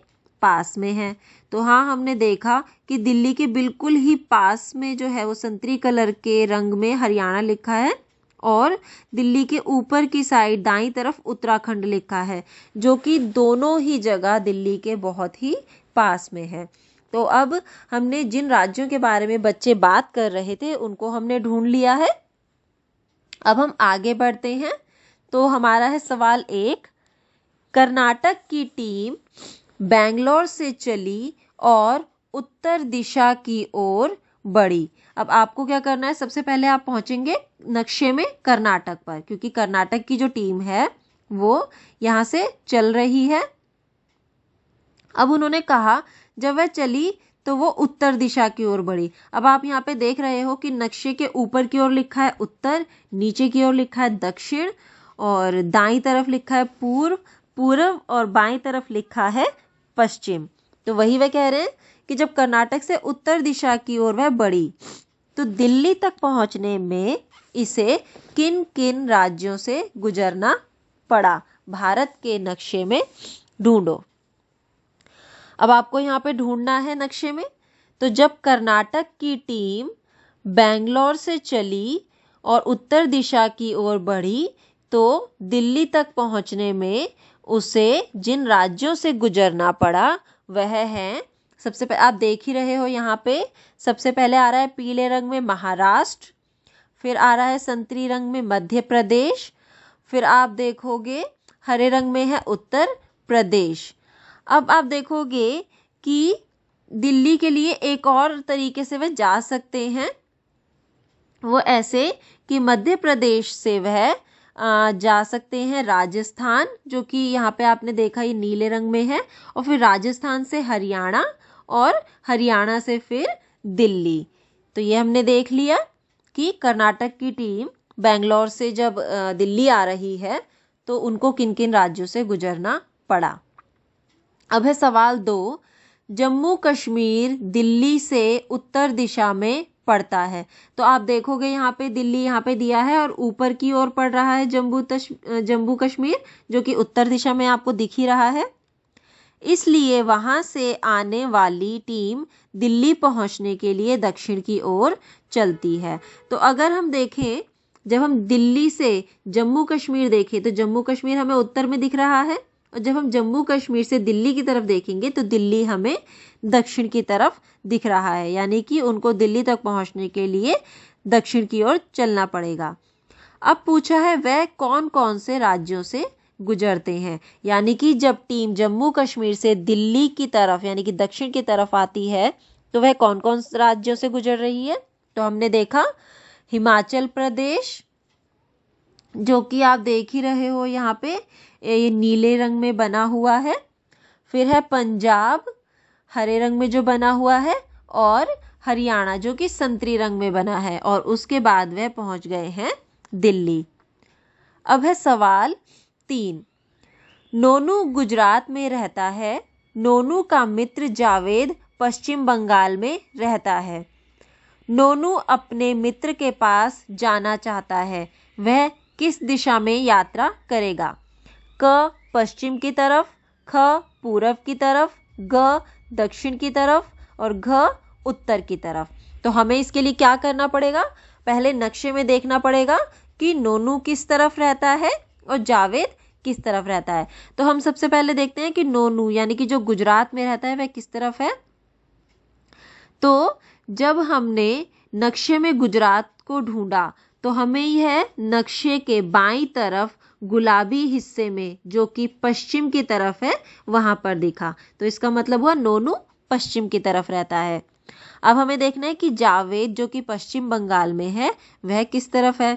पास में है। तो हाँ, हमने देखा कि दिल्ली के बिल्कुल ही पास में जो है वो संतरी कलर के रंग में हरियाणा लिखा है और दिल्ली के ऊपर की साइड दाईं तरफ उत्तराखंड लिखा है, जो कि दोनों ही जगह दिल्ली के बहुत ही पास में है। तो अब हमने जिन राज्यों के बारे में बच्चे बात कर रहे थे उनको हमने ढूंढ लिया है। अब हम आगे बढ़ते हैं। तो हमारा है सवाल 1। कर्नाटक की टीम बेंगलोर से चली और उत्तर दिशा की ओर बढ़ी। अब आपको क्या करना है, सबसे पहले आप पहुंचेंगे नक्शे में कर्नाटक पर, क्योंकि कर्नाटक की जो टीम है वो यहाँ से चल रही है। अब उन्होंने कहा जब वह चली तो वो उत्तर दिशा की ओर बढ़ी। अब आप यहाँ पे देख रहे हो कि नक्शे के ऊपर की ओर लिखा है उत्तर, नीचे की ओर लिखा है दक्षिण, और दाईं तरफ लिखा है पूर्व और बाईं तरफ लिखा है पश्चिम। तो वही वह कह रहे हैं कि जब कर्नाटक से उत्तर दिशा की ओर वह बढ़ी तो दिल्ली तक पहुंचने में इसे किन किन राज्यों से गुजरना पड़ा, भारत के नक्शे में ढूंढो। अब आपको यहाँ पे ढूंढना है नक्शे में। तो जब कर्नाटक की टीम बेंगलोर से चली और उत्तर दिशा की ओर बढ़ी तो दिल्ली तक पहुंचने में उसे जिन राज्यों से गुजरना पड़ा वह है, सबसे पहले आप देख ही रहे हो यहाँ पे, सबसे पहले आ रहा है पीले रंग में महाराष्ट्र, फिर आ रहा है संतरी रंग में मध्य प्रदेश, फिर आप देखोगे हरे रंग में है उत्तर प्रदेश। अब आप देखोगे कि दिल्ली के लिए एक और तरीके से वह जा सकते हैं, वो ऐसे कि मध्य प्रदेश से वह जा सकते हैं राजस्थान, जो कि यहाँ पे आपने देखा ये नीले रंग में है, और फिर राजस्थान से हरियाणा और हरियाणा से फिर दिल्ली। तो ये हमने देख लिया कि कर्नाटक की टीम बेंगलोर से जब दिल्ली आ रही है तो उनको किन किन राज्यों से गुजरना पड़ा। अब है सवाल 2। जम्मू कश्मीर दिल्ली से उत्तर दिशा में पड़ता है। तो आप देखोगे यहाँ पे दिल्ली यहाँ पे दिया है और ऊपर की ओर पड़ रहा है जम्मू कश्मीर, जो कि उत्तर दिशा में आपको दिख ही रहा है। इसलिए वहां से आने वाली टीम दिल्ली पहुंचने के लिए दक्षिण की ओर चलती है। तो अगर हम देखें, जब हम दिल्ली से जम्मू कश्मीर देखें तो जम्मू कश्मीर हमें उत्तर में दिख रहा है, और जब हम जम्मू कश्मीर से दिल्ली की तरफ देखेंगे तो दिल्ली हमें दक्षिण की तरफ दिख रहा है, यानी कि उनको दिल्ली तक पहुंचने के लिए दक्षिण की ओर चलना पड़ेगा। अब पूछा है वह कौन कौन से राज्यों से गुजरते हैं, यानी कि जब टीम जम्मू कश्मीर से दिल्ली की तरफ यानी कि दक्षिण की तरफ आती है तो वह कौन कौन से राज्यों से गुजर रही है। तो हमने देखा हिमाचल प्रदेश, जो कि आप देख ही रहे हो यहाँ पे ये नीले रंग में बना हुआ है, फिर है पंजाब हरे रंग में जो बना हुआ है, और हरियाणा जो कि संतरी रंग में बना है, और उसके बाद वह पहुंच गए हैं दिल्ली। अब है सवाल 3। नोनू गुजरात में रहता है, नोनू का मित्र जावेद पश्चिम बंगाल में रहता है। नोनू अपने मित्र के पास जाना चाहता है, वह किस दिशा में यात्रा करेगा? क पश्चिम की तरफ, ख पूरब की तरफ, ग दक्षिण की तरफ, और घ उत्तर की तरफ। तो हमें इसके लिए क्या करना पड़ेगा, पहले नक्शे में देखना पड़ेगा कि नोनू किस तरफ रहता है और जावेद किस तरफ रहता है। तो हम सबसे पहले देखते हैं कि नोनू यानी कि जो गुजरात में रहता है वह किस तरफ है। तो जब हमने नक्शे में गुजरात को ढूंढा तो हमें यह नक्शे के बाईं तरफ गुलाबी हिस्से में जो कि पश्चिम की तरफ है वहां पर दिखा। तो इसका मतलब हुआ नोनू पश्चिम की तरफ रहता है। अब हमें देखना है कि जावेद जो कि पश्चिम बंगाल में है वह किस तरफ है।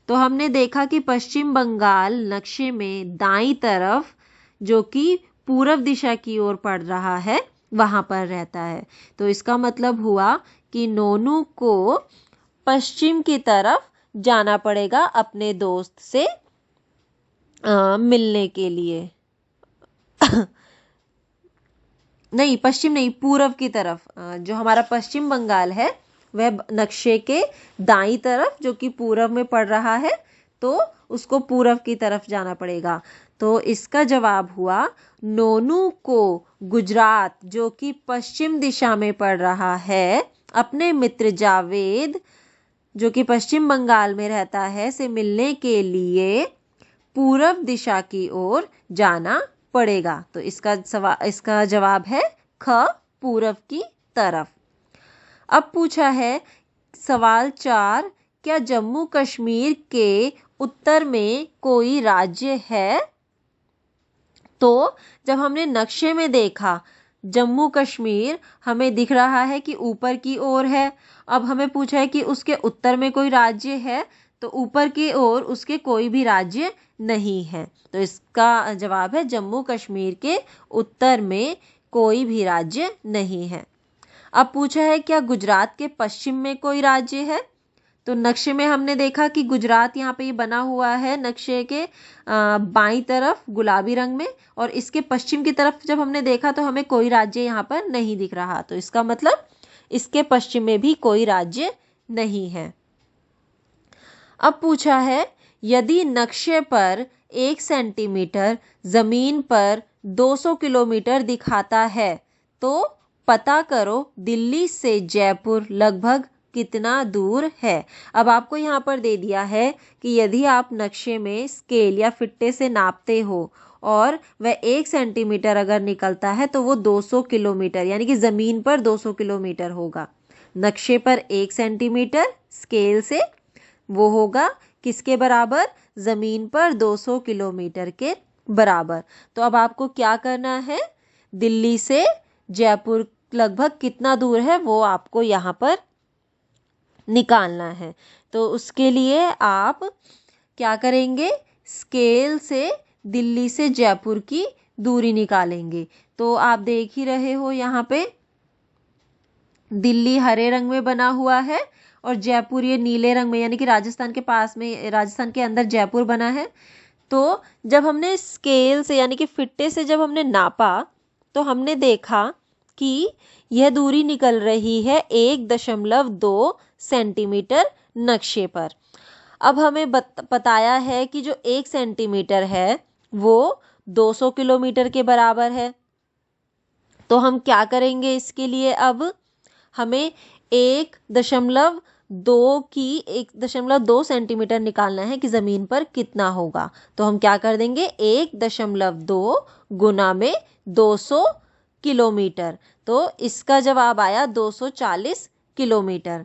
तो हमने देखा कि पश्चिम बंगाल नक्शे में दाईं तरफ जो कि पूर्व दिशा की ओर पड़ रहा है वहां पर रहता है। तो इसका मतलब हुआ कि नोनू को पश्चिम की तरफ जाना पड़ेगा अपने दोस्त से मिलने के लिए। नहीं, पश्चिम नहीं, पूर्व की तरफ। जो हमारा पश्चिम बंगाल है वह नक्शे के दाईं तरफ, जो कि पूर्व में पड़ रहा है, तो उसको पूर्व की तरफ जाना पड़ेगा। तो इसका जवाब हुआ नोनू को गुजरात, जो कि पश्चिम दिशा में पड़ रहा है, अपने मित्र जावेद, जो कि पश्चिम बंगाल में रहता है, से मिलने के लिए पूर्व दिशा की ओर जाना पड़ेगा। तो इसका जवाब है ख, पूर्व की तरफ। अब पूछा है सवाल 4, क्या जम्मू कश्मीर के उत्तर में कोई राज्य है? तो जब हमने नक्शे में देखा जम्मू कश्मीर हमें दिख रहा है कि ऊपर की ओर है। अब हमें पूछा है कि उसके उत्तर में कोई राज्य है, तो ऊपर की ओर उसके कोई भी राज्य नहीं है। तो इसका जवाब है जम्मू कश्मीर के उत्तर में कोई भी राज्य नहीं है। अब पूछा है क्या गुजरात के पश्चिम में कोई राज्य है? तो नक्शे में हमने देखा कि गुजरात यहाँ पे ये बना हुआ है नक्शे के बाईं तरफ गुलाबी रंग में, और इसके पश्चिम की तरफ जब हमने देखा तो हमें कोई राज्य यहाँ पर नहीं दिख रहा। तो इसका मतलब इसके पश्चिम में भी कोई राज्य नहीं है। अब पूछा है यदि नक्शे पर 1 सेंटीमीटर जमीन पर 200 किलोमीटर दिखाता है तो पता करो दिल्ली से जयपुर लगभग कितना दूर है। अब आपको यहाँ पर दे दिया है कि यदि आप नक्शे में स्केल या फिट्टे से नापते हो और वह 1 सेंटीमीटर अगर निकलता है तो वो 200 किलोमीटर यानी कि ज़मीन पर 200 किलोमीटर होगा। नक्शे पर 1 सेंटीमीटर स्केल से वो होगा किसके बराबर? ज़मीन पर 200 किलोमीटर के बराबर। तो अब आपको क्या करना है? दिल्ली से जयपुर लगभग कितना दूर है वो आपको यहाँ पर निकालना है। तो उसके लिए आप क्या करेंगे? स्केल से दिल्ली से जयपुर की दूरी निकालेंगे। तो आप देख ही रहे हो यहाँ पे दिल्ली हरे रंग में बना हुआ है और जयपुर ये नीले रंग में, यानी कि राजस्थान के पास में, राजस्थान के अंदर जयपुर बना है। तो जब हमने स्केल से यानी कि फिट्टे से जब हमने नापा तो हमने देखा कि यह दूरी निकल रही है 1.2 सेंटीमीटर नक्शे पर। अब हमें बताया है कि जो 1 सेंटीमीटर है वो 200 किलोमीटर के बराबर है। तो हम क्या करेंगे इसके लिए? अब हमें 1.2 सेंटीमीटर निकालना है कि ज़मीन पर कितना होगा। तो हम क्या कर देंगे? 1.2 गुना में 200 किलोमीटर। तो इसका जवाब आया 240 किलोमीटर।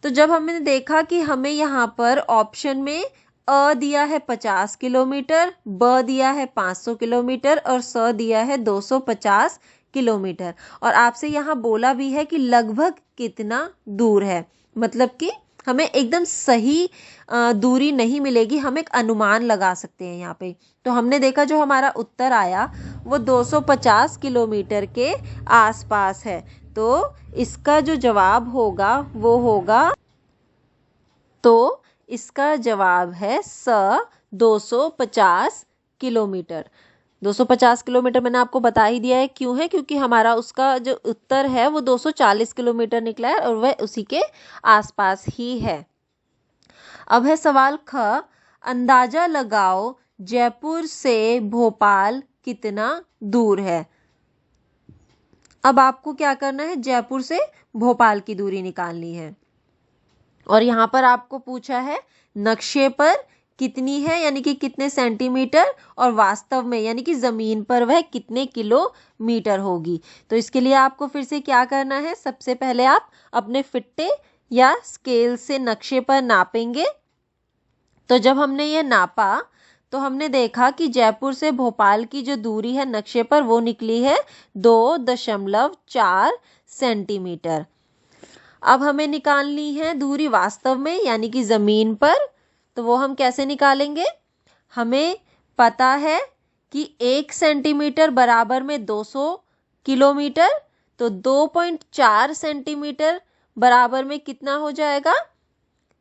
तो जब हमने देखा कि हमें यहाँ पर ऑप्शन में अ दिया है 50 किलोमीटर, ब दिया है 500 किलोमीटर और स दिया है 250 किलोमीटर, और आपसे यहाँ बोला भी है कि लगभग कितना दूर है, मतलब कि हमें एकदम सही दूरी नहीं मिलेगी, हम एक अनुमान लगा सकते हैं यहाँ पे। तो हमने देखा जो हमारा उत्तर आया वो 250 किलोमीटर के आसपास है। तो इसका जो जवाब होगा वो होगा, तो इसका जवाब है स 250 किलोमीटर। 250 किलोमीटर मैंने आपको बता ही दिया है क्यों है, क्योंकि हमारा उसका जो उत्तर है वो 240 किलोमीटर निकला है और वह उसी के आसपास ही है। अब है सवाल ख, अंदाजा लगाओ जयपुर से भोपाल कितना दूर है। अब आपको क्या करना है? जयपुर से भोपाल की दूरी निकालनी है और यहाँ पर आपको पूछा है नक्शे पर कितनी है, यानी कि कितने सेंटीमीटर, और वास्तव में यानी कि ज़मीन पर वह कितने किलोमीटर होगी। तो इसके लिए आपको फिर से क्या करना है? सबसे पहले आप अपने फिट्टे या स्केल से नक्शे पर नापेंगे। तो जब हमने ये नापा तो हमने देखा कि जयपुर से भोपाल की जो दूरी है नक्शे पर वो निकली है 2.4 सेंटीमीटर। अब हमें निकालनी है दूरी वास्तव में यानी कि ज़मीन पर। तो वो हम कैसे निकालेंगे? हमें पता है कि 1 सेंटीमीटर बराबर में 200 किलोमीटर, तो 2.4 सेंटीमीटर बराबर में कितना हो जाएगा?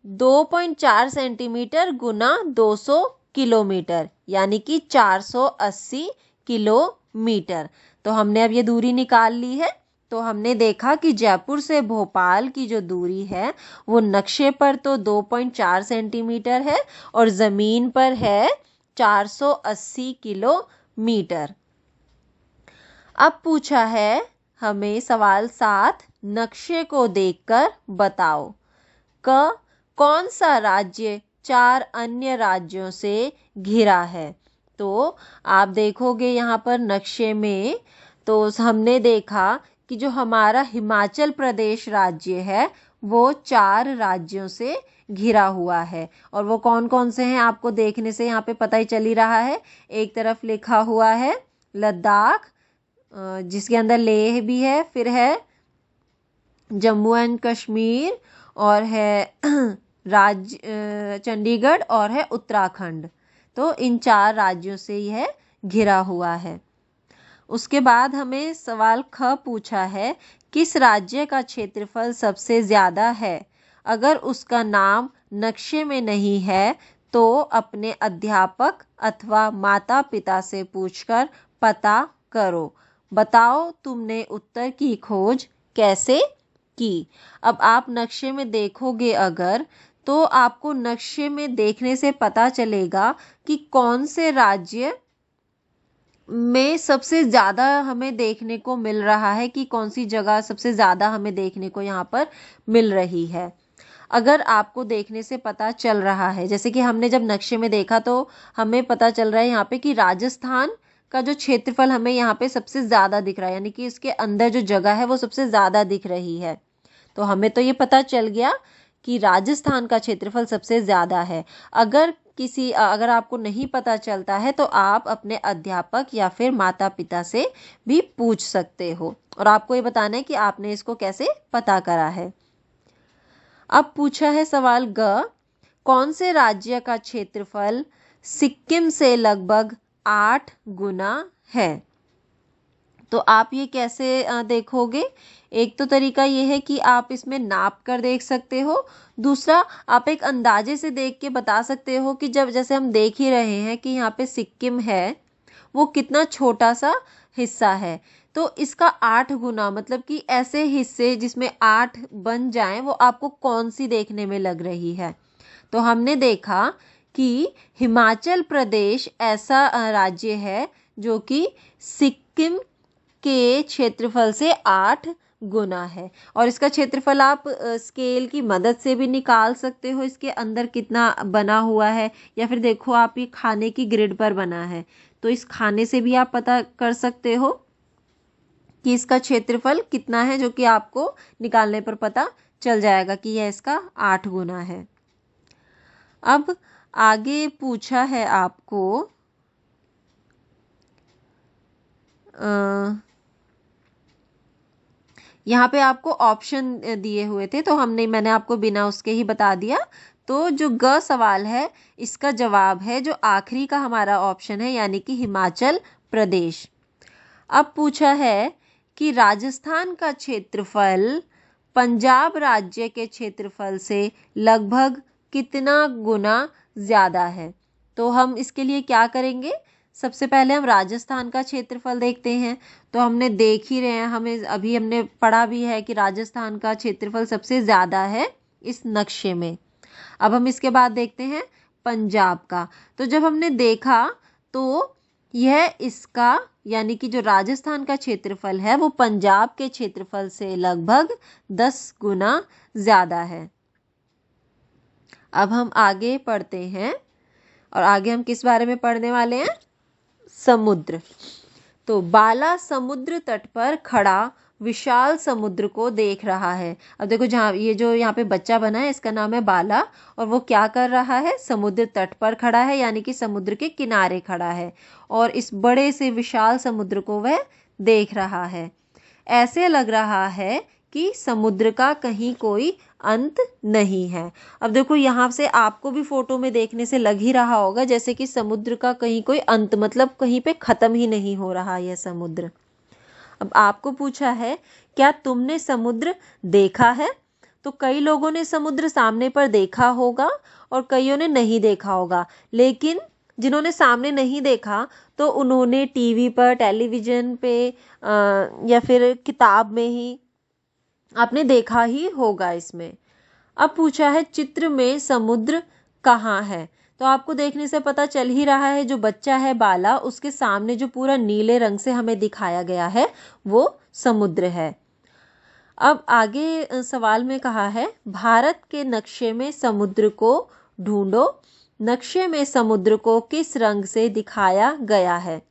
2.4 सेंटीमीटर गुना 200 किलोमीटर यानी कि 480 किलोमीटर। तो हमने अब ये दूरी निकाल ली है। तो हमने देखा कि जयपुर से भोपाल की जो दूरी है वो नक्शे पर तो 2.4 सेंटीमीटर है और ज़मीन पर है 480 किलोमीटर। अब पूछा है हमें सवाल 7, नक्शे को देखकर बताओ कौन सा राज्य 4 अन्य राज्यों से घिरा है। तो आप देखोगे यहाँ पर नक्शे में, तो हमने देखा कि जो हमारा हिमाचल प्रदेश राज्य है वो 4 राज्यों से घिरा हुआ है। और वो कौन कौन से हैं आपको देखने से यहाँ पे पता ही चल ही रहा है। एक तरफ लिखा हुआ है लद्दाख, जिसके अंदर लेह भी है, फिर है जम्मू एंड कश्मीर, और है चंडीगढ़, और है उत्तराखंड। तो इन 4 राज्यों से यह घिरा हुआ है। उसके बाद हमें सवाल ख पूछा है, किस राज्य का क्षेत्रफल सबसे ज़्यादा है। अगर उसका नाम नक्शे में नहीं है तो अपने अध्यापक अथवा माता पिता से पूछकर पता करो। बताओ तुमने उत्तर की खोज कैसे की। अब आप नक्शे में देखोगे अगर, तो आपको नक्शे में देखने से पता चलेगा कि कौन से राज्य में सबसे ज़्यादा हमें देखने को मिल रहा है, कि कौन सी जगह सबसे ज़्यादा हमें देखने को यहाँ पर मिल रही है। अगर आपको देखने से पता चल रहा है, जैसे कि हमने जब नक्शे में देखा तो हमें पता चल रहा है यहाँ पे कि राजस्थान का जो क्षेत्रफल हमें यहाँ पे सबसे ज़्यादा दिख रहा है, यानी कि इसके अंदर जो जगह है वो सबसे ज़्यादा दिख रही है। तो हमें तो ये पता चल गया कि राजस्थान का क्षेत्रफल सबसे ज़्यादा है। अगर आपको नहीं पता चलता है तो आप अपने अध्यापक या फिर माता पिता से भी पूछ सकते हो, और आपको ये बताना है कि आपने इसको कैसे पता करा है। अब पूछा है सवाल ग, कौन से राज्य का क्षेत्रफल सिक्किम से लगभग 8 गुना है। तो आप ये कैसे देखोगे। एक तो तरीका ये है कि आप इसमें नाप कर देख सकते हो, दूसरा आप एक अंदाजे से देख के बता सकते हो कि जब जैसे हम देख ही रहे हैं कि यहाँ पे सिक्किम है वो कितना छोटा सा हिस्सा है, तो इसका 8 गुना मतलब कि ऐसे हिस्से जिसमें 8 बन जाएं वो आपको कौन सी देखने में लग रही है। तो हमने देखा कि हिमाचल प्रदेश ऐसा राज्य है जो कि सिक्किम के क्षेत्रफल से 8 गुना है, और इसका क्षेत्रफल आप स्केल की मदद से भी निकाल सकते हो, इसके अंदर कितना बना हुआ है, या फिर देखो आप ये खाने की ग्रिड पर बना है तो इस खाने से भी आप पता कर सकते हो कि इसका क्षेत्रफल कितना है, जो कि आपको निकालने पर पता चल जाएगा कि यह इसका 8 गुना है। अब आगे पूछा है आपको यहाँ पे आपको ऑप्शन दिए हुए थे, तो मैंने आपको बिना उसके ही बता दिया। तो जो ग सवाल है इसका जवाब है जो आखिरी का हमारा ऑप्शन है, यानी कि हिमाचल प्रदेश। अब पूछा है कि राजस्थान का क्षेत्रफल पंजाब राज्य के क्षेत्रफल से लगभग कितना गुना ज़्यादा है। तो हम इसके लिए क्या करेंगे, सबसे पहले हम राजस्थान का क्षेत्रफल देखते हैं। तो हमने देख ही रहे हैं, हमने पढ़ा भी है कि राजस्थान का क्षेत्रफल सबसे ज़्यादा है इस नक्शे में। अब हम इसके बाद देखते हैं पंजाब का। तो जब हमने देखा तो यह इसका यानी कि जो राजस्थान का क्षेत्रफल है वो पंजाब के क्षेत्रफल से लगभग 10 गुना ज़्यादा है। अब हम आगे पढ़ते हैं, और आगे हम किस बारे में पढ़ने वाले हैं, समुद्र। तो बाला समुद्र तट पर खड़ा विशाल समुद्र को देख रहा है। अब देखो जहाँ ये जो यहाँ पे बच्चा बना है इसका नाम है बाला, और वो क्या कर रहा है, समुद्र तट पर खड़ा है, यानी कि समुद्र के किनारे खड़ा है, और इस बड़े से विशाल समुद्र को वह देख रहा है। ऐसे लग रहा है कि समुद्र का कहीं कोई अंत नहीं है। अब देखो यहाँ से आपको भी फोटो में देखने से लग ही रहा होगा जैसे कि समुद्र का कहीं कोई अंत, मतलब कहीं पे खत्म ही नहीं हो रहा यह समुद्र। अब आपको पूछा है क्या तुमने समुद्र देखा है। तो कई लोगों ने समुद्र सामने पर देखा होगा और कईयों ने नहीं देखा होगा, लेकिन जिन्होंने सामने नहीं देखा तो उन्होंने टीवी पर, टेलीविजन पे या फिर किताब में ही आपने देखा ही होगा इसमें। अब पूछा है चित्र में समुद्र कहाँ है। तो आपको देखने से पता चल ही रहा है, जो बच्चा है बाला, उसके सामने जो पूरा नीले रंग से हमें दिखाया गया है वो समुद्र है। अब आगे सवाल में कहा है भारत के नक्शे में समुद्र को ढूंढो। नक्शे में समुद्र को किस रंग से दिखाया गया है।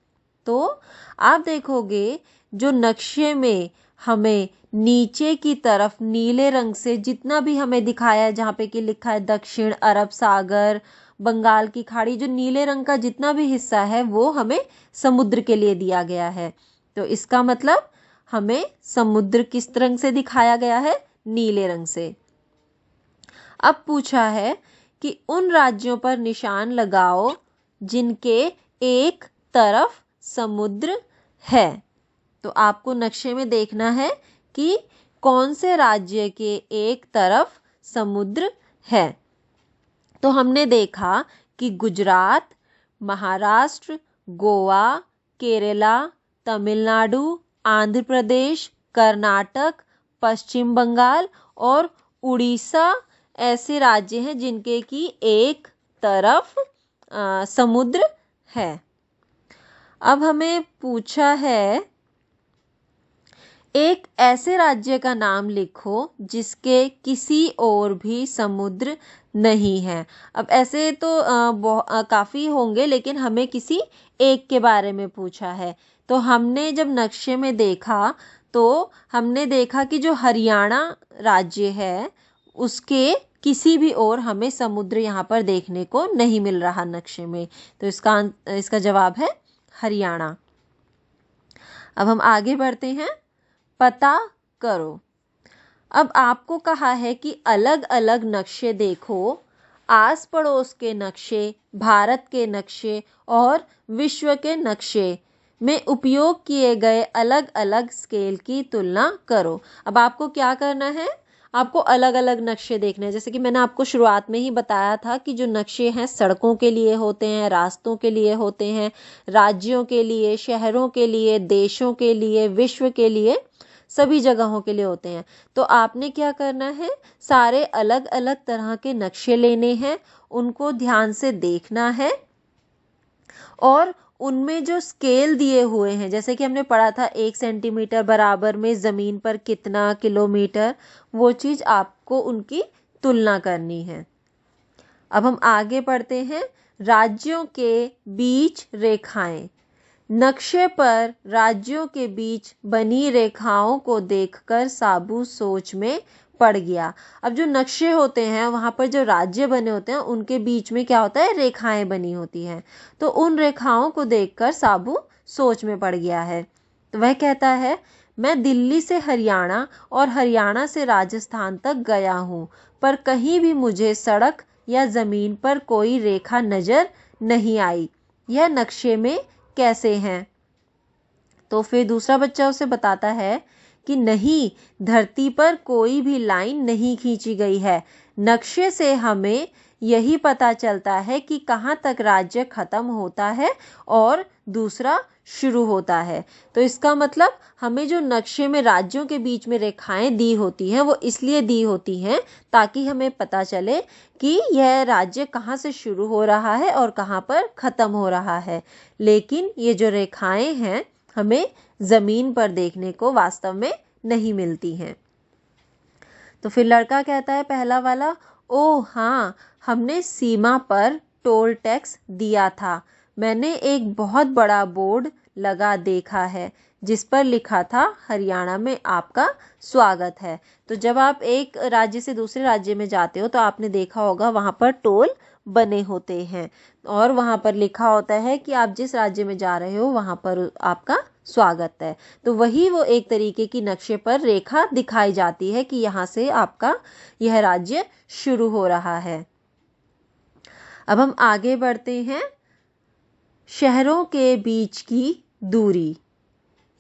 तो आप देखोगे जो नक्शे में हमें नीचे की तरफ नीले रंग से जितना भी हमें दिखाया है, जहाँ पे कि लिखा है दक्षिण अरब सागर, बंगाल की खाड़ी, जो नीले रंग का जितना भी हिस्सा है वो हमें समुद्र के लिए दिया गया है। तो इसका मतलब हमें समुद्र किस रंग से दिखाया गया है, नीले रंग से। अब पूछा है कि उन राज्यों पर निशान लगाओ जिनके एक तरफ समुद्र है। तो आपको नक्शे में देखना है कि कौन से राज्य के एक तरफ समुद्र है। तो हमने देखा कि गुजरात, महाराष्ट्र, गोवा, केरला, तमिलनाडु, आंध्र प्रदेश, कर्नाटक, पश्चिम बंगाल और उड़ीसा ऐसे राज्य हैं जिनके की एक तरफ समुद्र है। अब हमें पूछा है एक ऐसे राज्य का नाम लिखो जिसके किसी और भी समुद्र नहीं है। अब ऐसे तो काफ़ी होंगे, लेकिन हमें किसी एक के बारे में पूछा है। तो हमने जब नक्शे में देखा तो हमने देखा कि जो हरियाणा राज्य है उसके किसी भी और हमें समुद्र यहाँ पर देखने को नहीं मिल रहा नक्शे में। तो इसका जवाब है हरियाणा। अब हम आगे बढ़ते हैं, पता करो। अब आपको कहा है कि अलग अलग नक्शे देखो, आस पड़ोस के नक्शे, भारत के नक्शे और विश्व के नक्शे में उपयोग किए गए अलग अलग स्केल की तुलना करो। अब आपको क्या करना है, आपको अलग अलग नक्शे देखने हैं। जैसे कि मैंने आपको शुरुआत में ही बताया था कि जो नक्शे हैं सड़कों के लिए होते हैं, रास्तों के लिए होते हैं, राज्यों के लिए, शहरों के लिए, देशों के लिए, विश्व के लिए, सभी जगहों के लिए होते हैं। तो आपने क्या करना है, सारे अलग अलग तरह के नक्शे लेने हैं, उनको ध्यान से देखना है और उनमें जो स्केल दिए हुए हैं, जैसे कि हमने पढ़ा था 1 सेंटीमीटर बराबर में ज़मीन पर कितना किलोमीटर, वो चीज़ आपको उनकी तुलना करनी है। अब हम आगे बढ़ते हैं, राज्यों के बीच रेखाएं। नक्शे पर राज्यों के बीच बनी रेखाओं को देखकर साबू सोच में पड़ गया। अब जो नक्शे होते हैं वहाँ पर जो राज्य बने होते हैं उनके बीच में क्या होता है, रेखाएं बनी होती हैं। तो उन रेखाओं को देखकर साबू सोच में पड़ गया है। तो वह कहता है मैं दिल्ली से हरियाणा और हरियाणा से राजस्थान तक गया हूँ, पर कहीं भी मुझे सड़क या ज़मीन पर कोई रेखा नज़र नहीं आई। यह नक्शे में कैसे हैं। तो फिर दूसरा बच्चा उसे बताता है कि नहीं, धरती पर कोई भी लाइन नहीं खींची गई है। नक्शे से हमें यही पता चलता है कि कहाँ तक राज्य खत्म होता है और दूसरा शुरू होता है। तो इसका मतलब हमें जो नक्शे में राज्यों के बीच में रेखाएं दी होती हैं वो इसलिए दी होती हैं ताकि हमें पता चले कि यह राज्य कहाँ से शुरू हो रहा है और कहाँ पर खत्म हो रहा है। लेकिन ये जो रेखाएं हैं हमें ज़मीन पर देखने को वास्तव में नहीं मिलती हैं। तो फिर लड़का कहता है पहला वाला, ओह हाँ, हमने सीमा पर टोल टैक्स दिया था। मैंने एक बहुत बड़ा बोर्ड लगा देखा है जिस पर लिखा था हरियाणा में आपका स्वागत है। तो जब आप एक राज्य से दूसरे राज्य में जाते हो तो आपने देखा होगा वहाँ पर टोल बने होते हैं और वहाँ पर लिखा होता है कि आप जिस राज्य में जा रहे हो वहाँ पर आपका स्वागत है। तो वही वो एक तरीके की नक्शे पर रेखा दिखाई जाती है कि यहाँ से आपका यह राज्य शुरू हो रहा है। अब हम आगे बढ़ते हैं, शहरों के बीच की दूरी।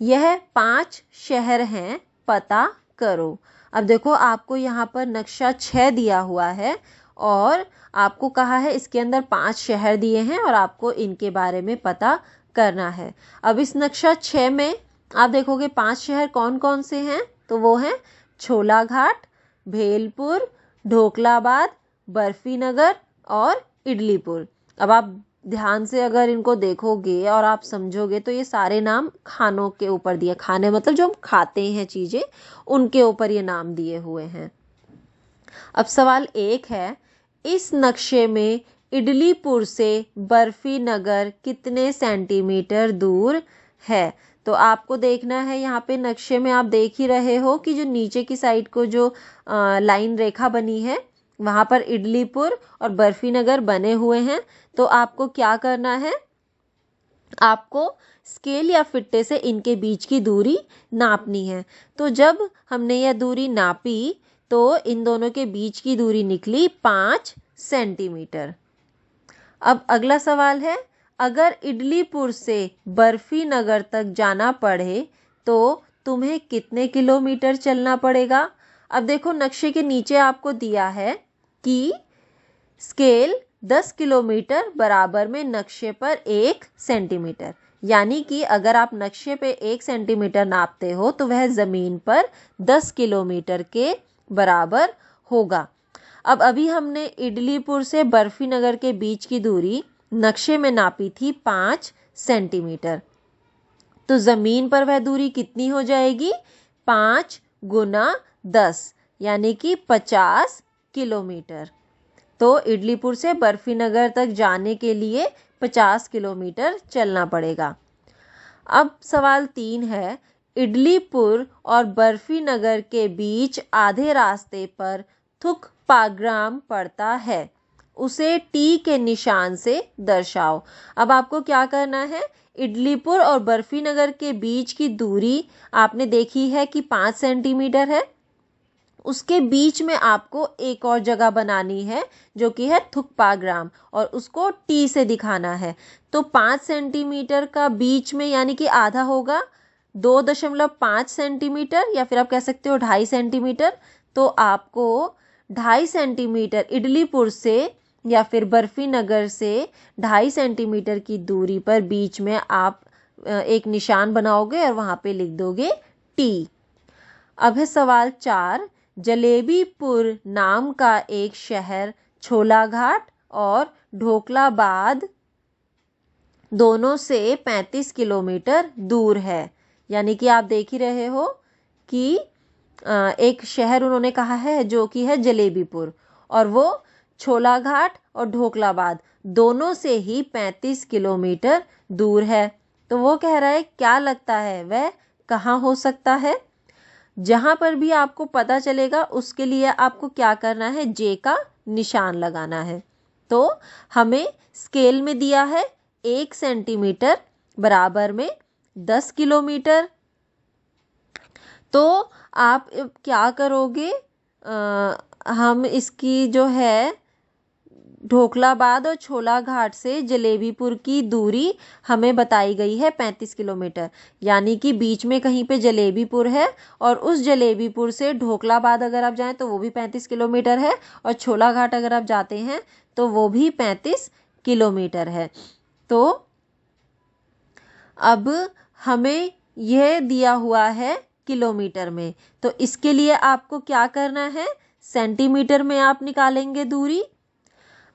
यह 5 शहर हैं, पता करो। अब देखो आपको यहाँ पर नक्शा 6 दिया हुआ है और आपको कहा है इसके अंदर 5 शहर दिए हैं और आपको इनके बारे में पता करना है। अब इस नक्शा 6 में आप देखोगे 5 शहर कौन कौन से हैं, तो वो हैं छोलाघाट, भेलपुर, ढोकलाबाद, बर्फीनगर और इडलीपुर। अब आप ध्यान से अगर इनको देखोगे और आप समझोगे तो ये सारे नाम खानों के ऊपर दिए, खाने मतलब जो हम खाते हैं चीज़ें, उनके ऊपर ये नाम दिए हुए हैं। अब सवाल 1 है, इस नक्शे में इडलीपुर से बर्फीनगर कितने सेंटीमीटर दूर है? तो आपको देखना है, यहाँ पे नक्शे में आप देख ही रहे हो कि जो नीचे की साइड को जो लाइन रेखा बनी है वहाँ पर इडलीपुर और बर्फीनगर बने हुए हैं। तो आपको क्या करना है, आपको स्केल या फिट्टे से इनके बीच की दूरी नापनी है। तो जब हमने यह दूरी नापी तो इन दोनों के बीच की दूरी निकली 5 सेंटीमीटर। अब अगला सवाल है, अगर इडलीपुर से बर्फीनगर तक जाना पड़े तो तुम्हें कितने किलोमीटर चलना पड़ेगा? अब देखो नक्शे के नीचे आपको दिया है कि स्केल 10 किलोमीटर बराबर में नक्शे पर 1 सेंटीमीटर, यानी कि अगर आप नक्शे पे 1 सेंटीमीटर नापते हो तो वह ज़मीन पर 10 किलोमीटर के बराबर होगा। अब अभी हमने इडलीपुर से बर्फीनगर के बीच की दूरी नक्शे में नापी थी 5 सेंटीमीटर, तो ज़मीन पर वह दूरी कितनी हो जाएगी? 5 गुना 10 यानी कि 50 किलोमीटर। तो इडलीपुर से बर्फीनगर तक जाने के लिए 50 किलोमीटर चलना पड़ेगा। अब सवाल 3 है, इडलीपुर और बर्फीनगर के बीच आधे रास्ते पर थुकपाग्राम पड़ता है, उसे टी के निशान से दर्शाओ। अब आपको क्या करना है, इडलीपुर और बर्फीनगर के बीच की दूरी आपने देखी है कि 5 सेंटीमीटर है, उसके बीच में आपको एक और जगह बनानी है जो कि है थुकपाग्राम, और उसको टी से दिखाना है। तो 5 सेंटीमीटर का बीच में यानी कि आधा होगा 2.5 सेंटीमीटर, या फिर आप कह सकते हो 2.5 सेंटीमीटर। तो आपको 2.5 सेंटीमीटर इडलीपुर से या फिर बर्फीनगर से 2.5 सेंटीमीटर की दूरी पर बीच में आप एक निशान बनाओगे और वहाँ पे लिख दोगे टी। अब है सवाल 4, जलेबीपुर नाम का एक शहर छोलाघाट और ढोकलाबाद दोनों से 35 किलोमीटर दूर है। यानी कि आप देख ही रहे हो कि एक शहर उन्होंने कहा है जो कि है जलेबीपुर, और वो छोलाघाट और ढोकलाबाद दोनों से ही 35 किलोमीटर दूर है। तो वो कह रहा है, क्या लगता है वह कहाँ हो सकता है? जहां पर भी आपको पता चलेगा उसके लिए आपको क्या करना है, जे का निशान लगाना है। तो हमें स्केल में दिया है 1 सेंटीमीटर बराबर में 10 किलोमीटर। तो आप क्या करोगे, हम इसकी जो है ढोकलाबाद और छोलाघाट से जलेबीपुर की दूरी हमें बताई गई है 35 किलोमीटर, यानी कि बीच में कहीं पे जलेबीपुर है, और उस जलेबीपुर से ढोकलाबाद अगर आप जाएं तो वो भी 35 किलोमीटर है, और छोलाघाट अगर आप जाते हैं तो वो भी 35 किलोमीटर है। तो अब हमें यह दिया हुआ है किलोमीटर में, तो इसके लिए आपको क्या करना है, सेंटीमीटर में आप निकालेंगे दूरी।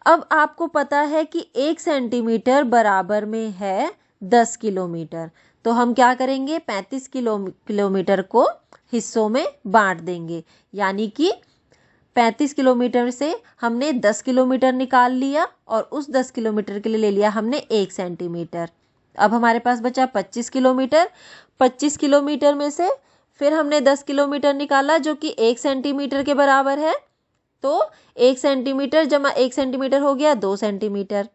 अब आपको पता है कि 1 सेंटीमीटर बराबर में है 10 किलोमीटर, तो हम क्या करेंगे, 35 किलोमीटर को हिस्सों में बांट देंगे, यानी कि 35 किलोमीटर से हमने 10 किलोमीटर निकाल लिया और उस 10 किलोमीटर के लिए ले लिया हमने 1 सेंटीमीटर। अब हमारे पास बचा 25 किलोमीटर। 25 किलोमीटर में से फिर हमने 10 किलोमीटर निकाला जो कि 1 सेंटीमीटर के बराबर है, तो 1 सेंटीमीटर जमा 1 सेंटीमीटर हो गया 2 सेंटीमीटर।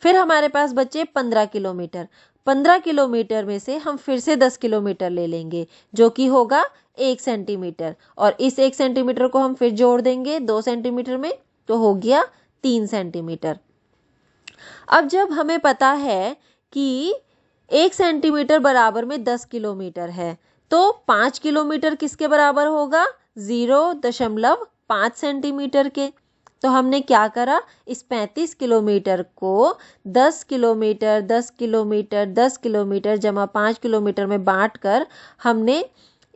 फिर हमारे पास बचे 15 किलोमीटर। 15 किलोमीटर में से हम फिर से 10 किलोमीटर ले लेंगे जो कि होगा 1 सेंटीमीटर, और इस 1 सेंटीमीटर को हम फिर जोड़ देंगे 2 सेंटीमीटर में, तो हो गया 3 सेंटीमीटर। अब जब हमें पता है कि 1 सेंटीमीटर बराबर में 10 किलोमीटर है, तो 5 किलोमीटर किसके बराबर होगा, 0.5 सेंटीमीटर के। तो हमने क्या करा, इस 35 किलोमीटर को 10 किलोमीटर 10 किलोमीटर 10 किलोमीटर जमा 5 किलोमीटर में बांट कर हमने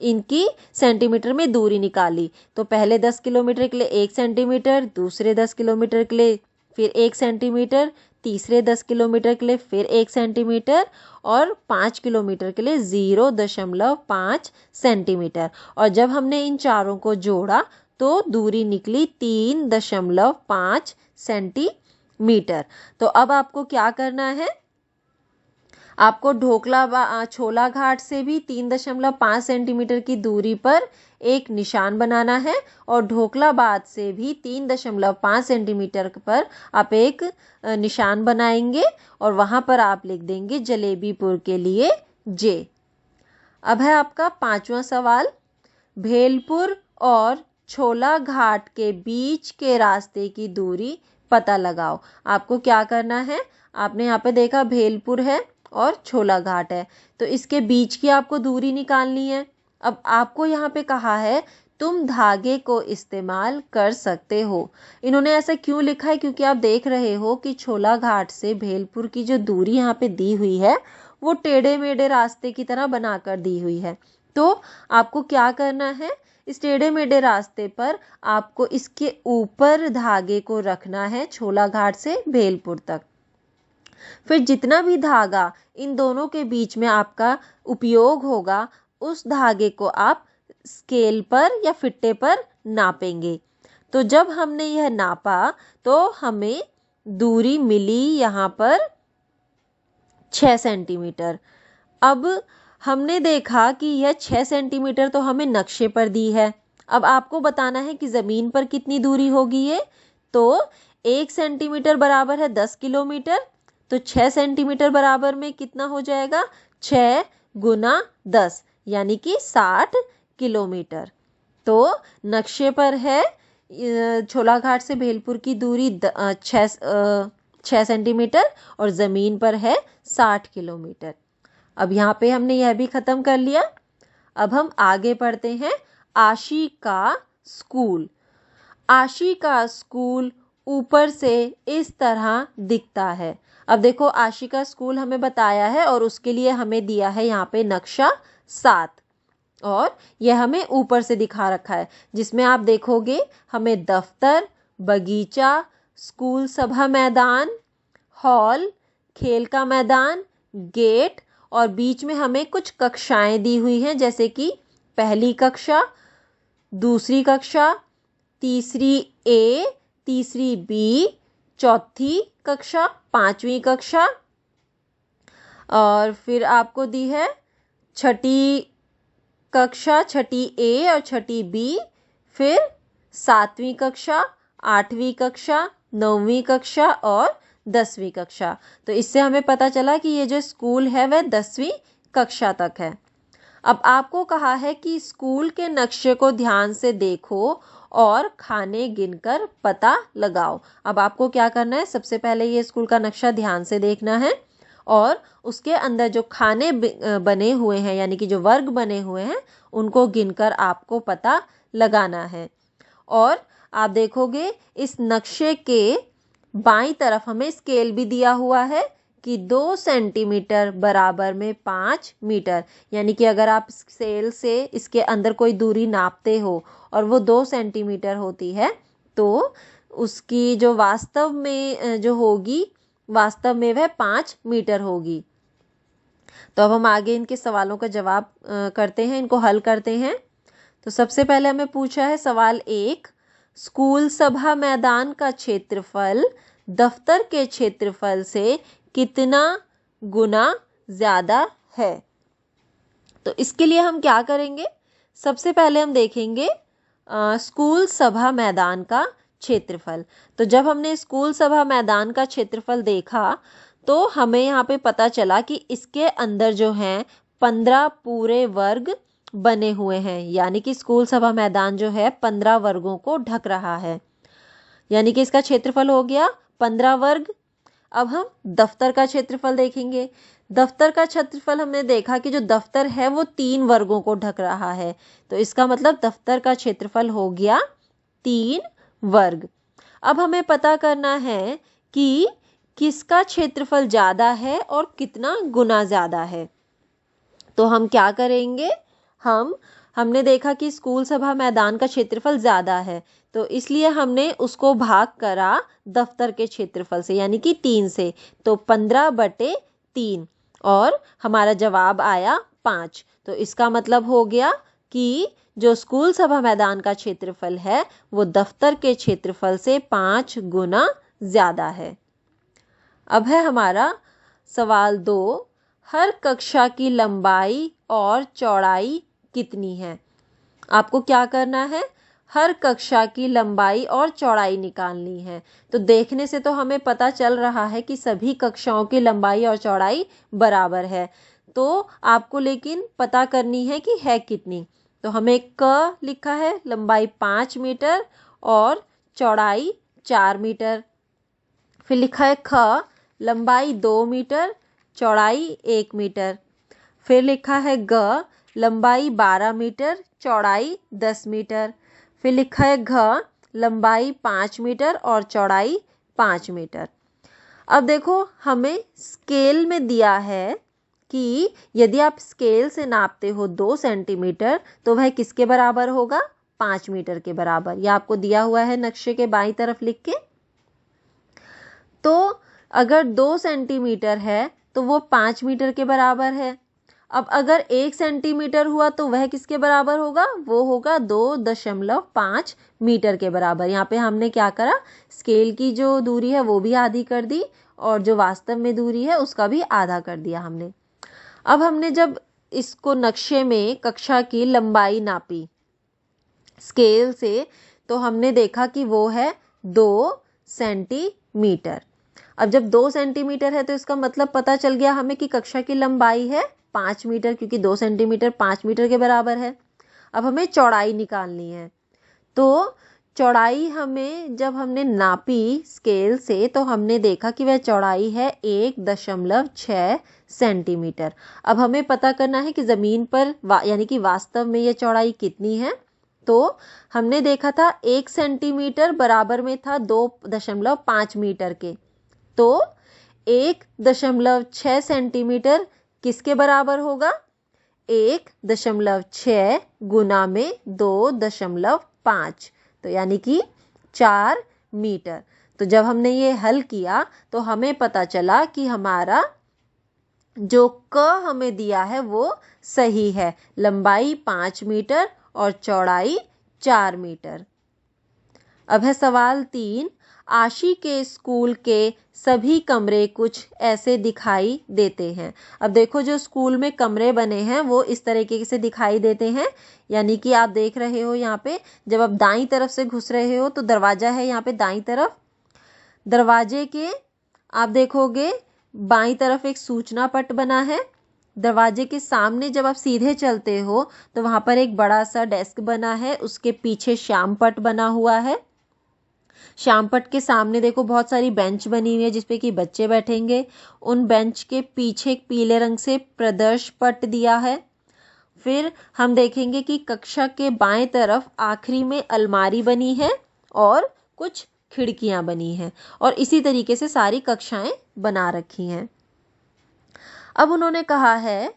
इनकी सेंटीमीटर में दूरी निकाली। तो पहले 10 किलोमीटर के लिए 1 सेंटीमीटर, दूसरे 10 किलोमीटर के लिए फिर 1 सेंटीमीटर, तीसरे 10 किलोमीटर के लिए फिर 1 सेंटीमीटर और 5 किलोमीटर के लिए 0.5 सेंटीमीटर। और जब हमने इन चारों को जोड़ा तो दूरी निकली 3.5 सेंटीमीटर। तो अब आपको क्या करना है, आपको छोला घाट से भी 3.5 सेंटीमीटर की दूरी पर एक निशान बनाना है और ढोकलाबाद से भी 3.5 सेंटीमीटर पर आप एक निशान बनाएंगे और वहां पर आप लिख देंगे जलेबीपुर के लिए जे। अब है आपका 5वां सवाल, भेलपुर और छोला घाट के बीच के रास्ते की दूरी पता लगाओ। आपको क्या करना है, आपने यहाँ पे देखा भेलपुर है और छोला घाट है, तो इसके बीच की आपको दूरी निकालनी है। अब आपको यहाँ पे कहा है तुम धागे को इस्तेमाल कर सकते हो। इन्होंने ऐसा क्यों लिखा है, क्योंकि आप देख रहे हो कि छोला घाट से भेलपुर की जो दूरी यहाँ पे दी हुई है वो टेढ़े मेढ़े रास्ते की तरह बनाकर दी हुई है। तो आपको क्या करना है, इस टेढ़े मेढ़े रास्ते पर आपको इसके ऊपर धागे को रखना है छोला घाट से भेलपुर तक। फिर जितना भी धागा इन दोनों के बीच में आपका उपयोग होगा उस धागे को आप स्केल पर या फिट्टे पर नापेंगे। तो जब हमने यह नापा तो हमें दूरी मिली यहाँ पर 6 सेंटीमीटर। अब हमने देखा कि यह 6 सेंटीमीटर तो हमें नक्शे पर दी है। अब आपको बताना है कि ज़मीन पर कितनी दूरी होगी ये। तो 1 सेंटीमीटर बराबर है 10 किलोमीटर, तो 6 सेंटीमीटर बराबर में कितना हो जाएगा, 6 गुना 10 यानी कि 60 किलोमीटर। तो नक्शे पर है छोला घाट से भेलपुर की दूरी 6 सेंटीमीटर और ज़मीन पर है 60 किलोमीटर। अब यहाँ पे हमने यह भी ख़त्म कर लिया। अब हम आगे पढ़ते हैं, आशी का स्कूल। आशी का स्कूल ऊपर से इस तरह दिखता है। अब देखो आशी का स्कूल हमें बताया है और उसके लिए हमें दिया है यहाँ पे नक्शा 7 और यह हमें ऊपर से दिखा रखा है, जिसमें आप देखोगे हमें दफ्तर, बगीचा, स्कूल सभा मैदान, हॉल, खेल का मैदान, गेट और बीच में हमें कुछ कक्षाएं दी हुई हैं, जैसे कि पहली कक्षा, दूसरी कक्षा, तीसरी ए, तीसरी बी, चौथी कक्षा, 5वीं कक्षा और फिर आपको दी है छठी कक्षा, छठी ए और छठी बी, फिर 7वीं कक्षा, 8वीं कक्षा, 9वीं कक्षा और 10वीं कक्षा। तो इससे हमें पता चला कि ये जो स्कूल है वह 10वीं कक्षा तक है। अब आपको कहा है कि स्कूल के नक्शे को ध्यान से देखो और खाने गिनकर पता लगाओ। अब आपको क्या करना है, सबसे पहले ये स्कूल का नक्शा ध्यान से देखना है और उसके अंदर जो खाने बने हुए हैं यानी कि जो वर्ग बने हुए हैं उनको गिनकर आपको पता लगाना है। और आप देखोगे इस नक्शे के बाईं तरफ हमें स्केल भी दिया हुआ है कि 2 सेंटीमीटर बराबर में 5 मीटर, यानी कि अगर आप स्केल से इसके अंदर कोई दूरी नापते हो और वो 2 सेंटीमीटर होती है तो उसकी जो वास्तव में जो होगी वास्तव में वह 5 मीटर होगी। तो अब हम आगे इनके सवालों का जवाब करते हैं, इनको हल करते हैं। तो सबसे पहले हमें पूछा है सवाल 1, स्कूल सभा मैदान का क्षेत्रफल दफ्तर के क्षेत्रफल से कितना गुना ज़्यादा है। तो इसके लिए हम क्या करेंगे, सबसे पहले हम देखेंगे स्कूल सभा मैदान का क्षेत्रफल। तो जब हमने स्कूल सभा मैदान का क्षेत्रफल देखा तो हमें यहाँ पे पता चला कि इसके अंदर जो हैं 15 पूरे वर्ग बने हुए हैं, यानी कि स्कूल सभा मैदान जो है 15 वर्गों को ढक रहा है, यानी कि इसका क्षेत्रफल हो गया 15 वर्ग। अब हम दफ्तर का क्षेत्रफल देखेंगे। दफ्तर का क्षेत्रफल हमने देखा कि जो दफ्तर है वो 3 वर्गों को ढक रहा है, तो इसका मतलब दफ्तर का क्षेत्रफल हो गया 3 वर्ग। अब हमें पता करना है कि किसका क्षेत्रफल ज़्यादा है और कितना गुना ज़्यादा है। तो हम क्या करेंगे, हमने देखा कि स्कूल सभा मैदान का क्षेत्रफल ज़्यादा है, तो इसलिए हमने उसको भाग करा दफ्तर के क्षेत्रफल से, यानी कि 3 से। तो 15/3 और हमारा जवाब आया 5। तो इसका मतलब हो गया कि जो स्कूल सभा मैदान का क्षेत्रफल है वो दफ्तर के क्षेत्रफल से 5 गुना ज़्यादा है। अब है हमारा सवाल 2, हर कक्षा की लंबाई और चौड़ाई कितनी है। आपको क्या करना है, हर कक्षा की लंबाई और चौड़ाई निकालनी है। तो देखने से तो हमें पता चल रहा है कि सभी कक्षाओं की लंबाई और चौड़ाई बराबर है, तो आपको लेकिन पता करनी है कि है कितनी। तो हमें क लिखा है लंबाई 5 मीटर और चौड़ाई 4 मीटर। फिर लिखा है ख लंबाई 2 मीटर चौड़ाई 1 मीटर। फिर लिखा है ग लंबाई 12 मीटर चौड़ाई 10 मीटर। फिर लिखा है घ लंबाई 5 मीटर और चौड़ाई 5 मीटर। अब देखो हमें स्केल में दिया है कि यदि आप स्केल से नापते हो 2 सेंटीमीटर तो वह किसके बराबर होगा, 5 मीटर के बराबर। यह आपको दिया हुआ है नक्शे के बाईं तरफ लिख के। तो अगर 2 सेंटीमीटर है तो वो 5 मीटर के बराबर है। अब अगर 1 सेंटीमीटर हुआ तो वह किसके बराबर होगा, वो होगा 2.5 मीटर के बराबर। यहाँ पे हमने क्या करा, स्केल की जो दूरी है वो भी आधी कर दी और जो वास्तव में दूरी है उसका भी आधा कर दिया हमने। अब हमने जब इसको नक्शे में कक्षा की लंबाई नापी स्केल से तो हमने देखा कि वो है 2 सेंटीमीटर। अब जब 2 सेंटीमीटर है तो इसका मतलब पता चल गया हमें कि कक्षा की लंबाई है 5 मीटर, क्योंकि 2 सेंटीमीटर 5 मीटर के बराबर है। अब हमें चौड़ाई निकालनी है। तो चौड़ाई हमें जब हमने नापी स्केल से तो हमने देखा कि वह चौड़ाई है 1.6 सेंटीमीटर। अब हमें पता करना है कि ज़मीन पर यानी कि वास्तव में यह चौड़ाई कितनी है। तो हमने देखा था 1 सेंटीमीटर बराबर में था 2.5 मीटर के, तो 1.6 सेंटीमीटर किसके बराबर होगा, 1.6 गुना में 2.5, तो यानी कि 4 मीटर। तो जब हमने ये हल किया तो हमें पता चला कि हमारा जो क हमें दिया है वो सही है, लंबाई 5 मीटर और चौड़ाई 4 मीटर। अब है सवाल 3, आशी के स्कूल के सभी कमरे कुछ ऐसे दिखाई देते हैं। अब देखो जो स्कूल में कमरे बने हैं वो इस तरीके से दिखाई देते हैं, यानी कि आप देख रहे हो यहाँ पे जब आप दाईं तरफ से घुस रहे हो तो दरवाजा है यहाँ पे दाईं तरफ, दरवाजे के आप देखोगे बाईं तरफ एक सूचना पट बना है। दरवाजे के सामने जब आप सीधे चलते हो तो वहां पर एक बड़ा सा डेस्क बना है, उसके पीछे श्याम पट बना हुआ है। श्याम पट के सामने देखो बहुत सारी बेंच बनी हुई है जिसपे कि बच्चे बैठेंगे। उन बेंच के पीछे एक पीले रंग से प्रदर्श पट दिया है। फिर हम देखेंगे कि कक्षा के बाएं तरफ आखिरी में अलमारी बनी है और कुछ खिड़कियां बनी हैं और इसी तरीके से सारी कक्षाएं बना रखी हैं। अब उन्होंने कहा है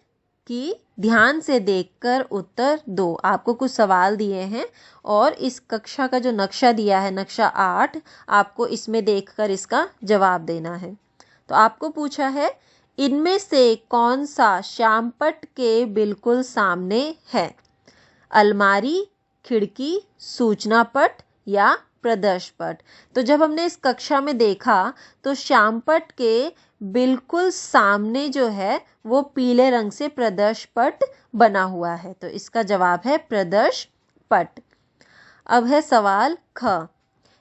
कि ध्यान से देखकर उत्तर दो। आपको कुछ सवाल दिए हैं और इस कक्षा का जो नक्शा दिया है नक्शा 8, आपको इसमें देखकर इसका जवाब देना है। तो आपको पूछा है इनमें से कौन सा श्यामपट के बिल्कुल सामने है, अलमारी, खिड़की, सूचना पट या प्रदर्श पट। तो जब हमने इस कक्षा में देखा तो श्यामपट के बिल्कुल सामने जो है वो पीले रंग से प्रदर्श पट बना हुआ है, तो इसका जवाब है प्रदर्श पट। अब है सवाल ख,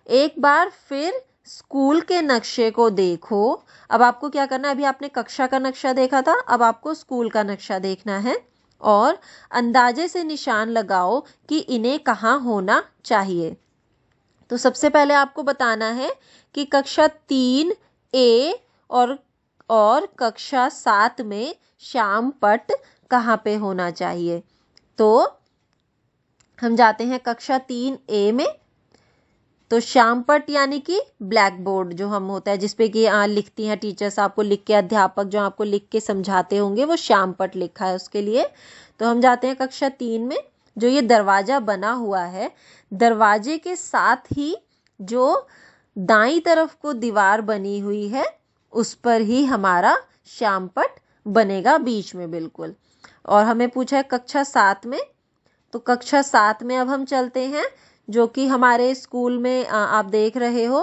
एक बार फिर स्कूल के नक्शे को देखो। अब आपको क्या करना है, अभी आपने कक्षा का नक्शा देखा था, अब आपको स्कूल का नक्शा देखना है और अंदाजे से निशान लगाओ कि इन्हें कहाँ होना चाहिए। तो सबसे पहले आपको बताना है कि कक्षा 3A और कक्षा 7 में श्याम पट कहाँ पे होना चाहिए। तो हम जाते हैं कक्षा 3A में। तो श्यामपट्ट यानी कि ब्लैक बोर्ड जो हम होता है जिसपे कि लिखती हैं टीचर्स, आपको लिख के, अध्यापक जो आपको लिख के समझाते होंगे, वो श्यामपट्ट लिखा है उसके लिए। तो हम जाते हैं कक्षा 3 में। जो ये दरवाजा बना हुआ है, दरवाजे के साथ ही जो दाईं तरफ को दीवार बनी हुई है उस पर ही हमारा श्यामपट्ट बनेगा, बीच में बिल्कुल। और हमें पूछा है कक्षा 7 में, तो कक्षा 7 में अब हम चलते हैं, जो कि हमारे स्कूल में आप देख रहे हो,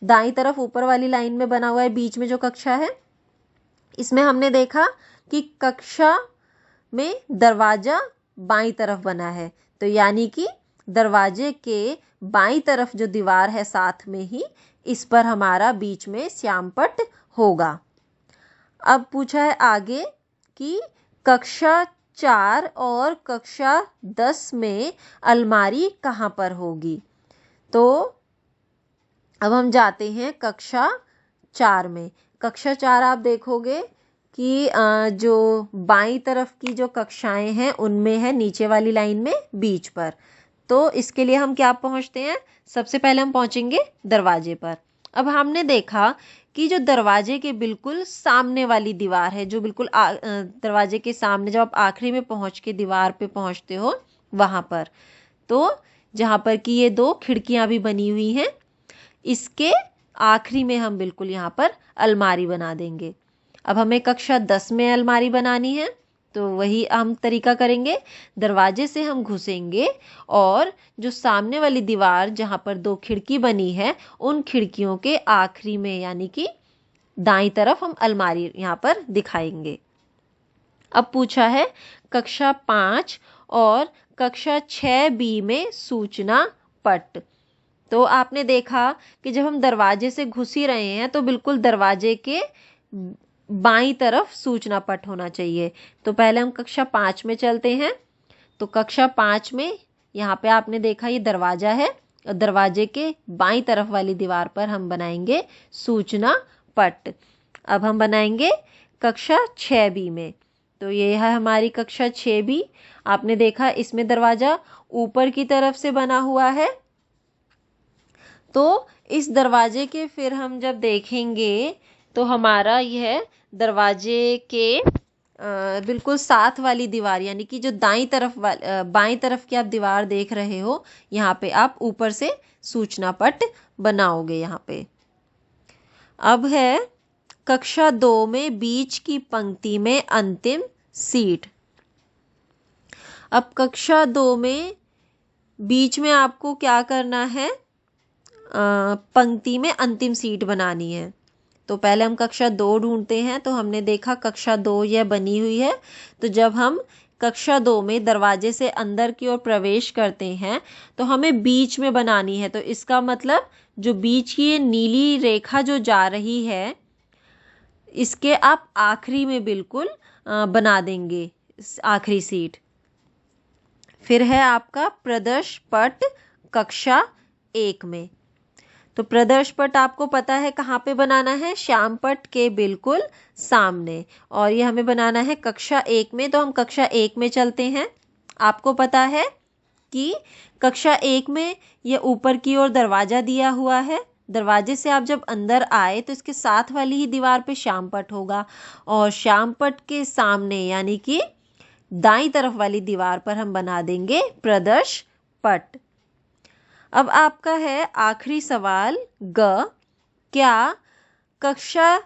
दाईं तरफ ऊपर वाली लाइन में बना हुआ है, बीच में जो कक्षा है। इसमें हमने देखा कि कक्षा में दरवाजा बाईं तरफ बना है, तो यानी कि दरवाजे के बाईं तरफ जो दीवार है साथ में ही, इस पर हमारा बीच में श्यामपट्ट होगा। अब पूछा है आगे कि कक्षा 4 और कक्षा 10 में अलमारी कहाँ पर होगी। तो अब हम जाते हैं कक्षा 4 में। कक्षा 4 आप देखोगे कि जो बाईं तरफ की जो कक्षाएं हैं उनमें है नीचे वाली लाइन में बीच पर। तो इसके लिए हम क्या पहुंचते हैं, सबसे पहले हम पहुंचेंगे दरवाजे पर। अब हमने देखा कि जो दरवाजे के बिल्कुल सामने वाली दीवार है, जो बिल्कुल दरवाजे के सामने, जब आप आखिरी में पहुंच के दीवार पे पहुंचते हो वहां पर, तो जहां पर कि ये 2 खिड़कियां भी बनी हुई हैं, इसके आखिरी में हम बिल्कुल यहाँ पर अलमारी बना देंगे। अब हमें कक्षा 10 में अलमारी बनानी है, तो वही हम तरीका करेंगे। दरवाजे से हम घुसेंगे और जो सामने वाली दीवार जहाँ पर 2 खिड़की बनी है, उन खिड़कियों के आखिरी में यानी कि दाईं तरफ हम अलमारी यहाँ पर दिखाएंगे। अब पूछा है कक्षा 5 और कक्षा 6B में सूचना पट। तो आपने देखा कि जब हम दरवाजे से घुस ही रहे हैं तो बिल्कुल दरवाजे के बाईं तरफ सूचना पट होना चाहिए। तो पहले हम कक्षा 5 में चलते हैं। तो कक्षा 5 में यहाँ पे आपने देखा ये दरवाजा है, और दरवाजे के बाईं तरफ वाली दीवार पर हम बनाएंगे सूचना पट। अब हम बनाएंगे कक्षा 6B में। तो ये है हमारी कक्षा 6B। आपने देखा इसमें दरवाजा ऊपर की तरफ से बना हुआ है। तो इस दरवाजे के फिर हम जब देखेंगे तो हमारा यह दरवाजे के बिल्कुल साथ वाली दीवार, यानी कि जो दाईं तरफ बाईं तरफ की आप दीवार देख रहे हो, यहाँ पे आप ऊपर से सूचना पट बनाओगे यहाँ पे। अब है कक्षा 2 में बीच की पंक्ति में अंतिम सीट। अब कक्षा 2 में बीच में आपको क्या करना है, पंक्ति में अंतिम सीट बनानी है। तो पहले हम कक्षा 2 ढूंढते हैं। तो हमने देखा कक्षा 2 यह बनी हुई है। तो जब हम कक्षा 2 में दरवाजे से अंदर की ओर प्रवेश करते हैं तो हमें बीच में बनानी है। तो इसका मतलब जो बीच की ये नीली रेखा जो जा रही है, इसके आप आखिरी में बिल्कुल बना देंगे आखिरी सीट। फिर है आपका प्रदर्श पट कक्षा 1 में। तो प्रदर्श पट आपको पता है कहाँ पे बनाना है, श्यामपट्ट के बिल्कुल सामने, और ये हमें बनाना है कक्षा 1 में। तो हम कक्षा 1 में चलते हैं। आपको पता है कि कक्षा 1 में ये ऊपर की ओर दरवाजा दिया हुआ है। दरवाजे से आप जब अंदर आए तो इसके साथ वाली ही दीवार पे श्यामपट्ट होगा, और श्यामपट्ट के सामने यानी कि दाईं तरफ वाली दीवार पर हम बना देंगे प्रदर्श पट। अब आपका है आखिरी सवाल ग, क्या कक्षा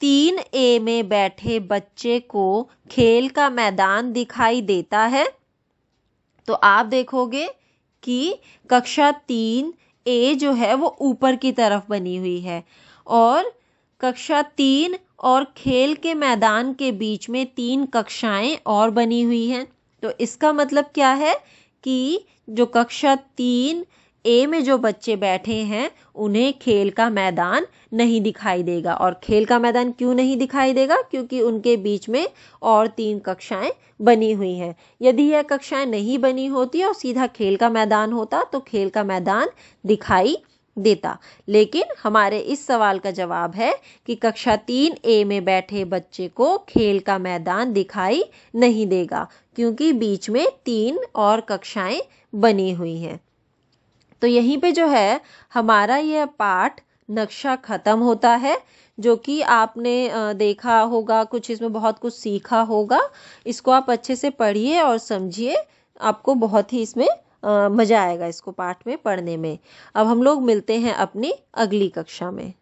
3A में बैठे बच्चे को खेल का मैदान दिखाई देता है। तो आप देखोगे कि कक्षा 3A जो है वो ऊपर की तरफ बनी हुई है, और कक्षा 3 और खेल के मैदान के बीच में 3 कक्षाएं और बनी हुई हैं। तो इसका मतलब क्या है कि जो कक्षा 3A में जो बच्चे बैठे हैं उन्हें खेल का मैदान नहीं दिखाई देगा। और खेल का मैदान क्यों नहीं दिखाई देगा, क्योंकि उनके बीच में और 3 कक्षाएं बनी हुई हैं। यदि यह कक्षाएं नहीं बनी होती और सीधा खेल का मैदान होता तो खेल का मैदान दिखाई देता। लेकिन हमारे इस सवाल का जवाब है कि कक्षा 3A में बैठे बच्चे को खेल का मैदान दिखाई नहीं देगा, क्योंकि बीच में 3 और कक्षाएं बनी हुई हैं। तो यहीं पे जो है हमारा यह पाठ नक्शा ख़त्म होता है, जो कि आपने देखा होगा, कुछ इसमें बहुत कुछ सीखा होगा। इसको आप अच्छे से पढ़िए और समझिए, आपको बहुत ही इसमें मज़ा आएगा इसको पाठ में पढ़ने में। अब हम लोग मिलते हैं अपनी अगली कक्षा में।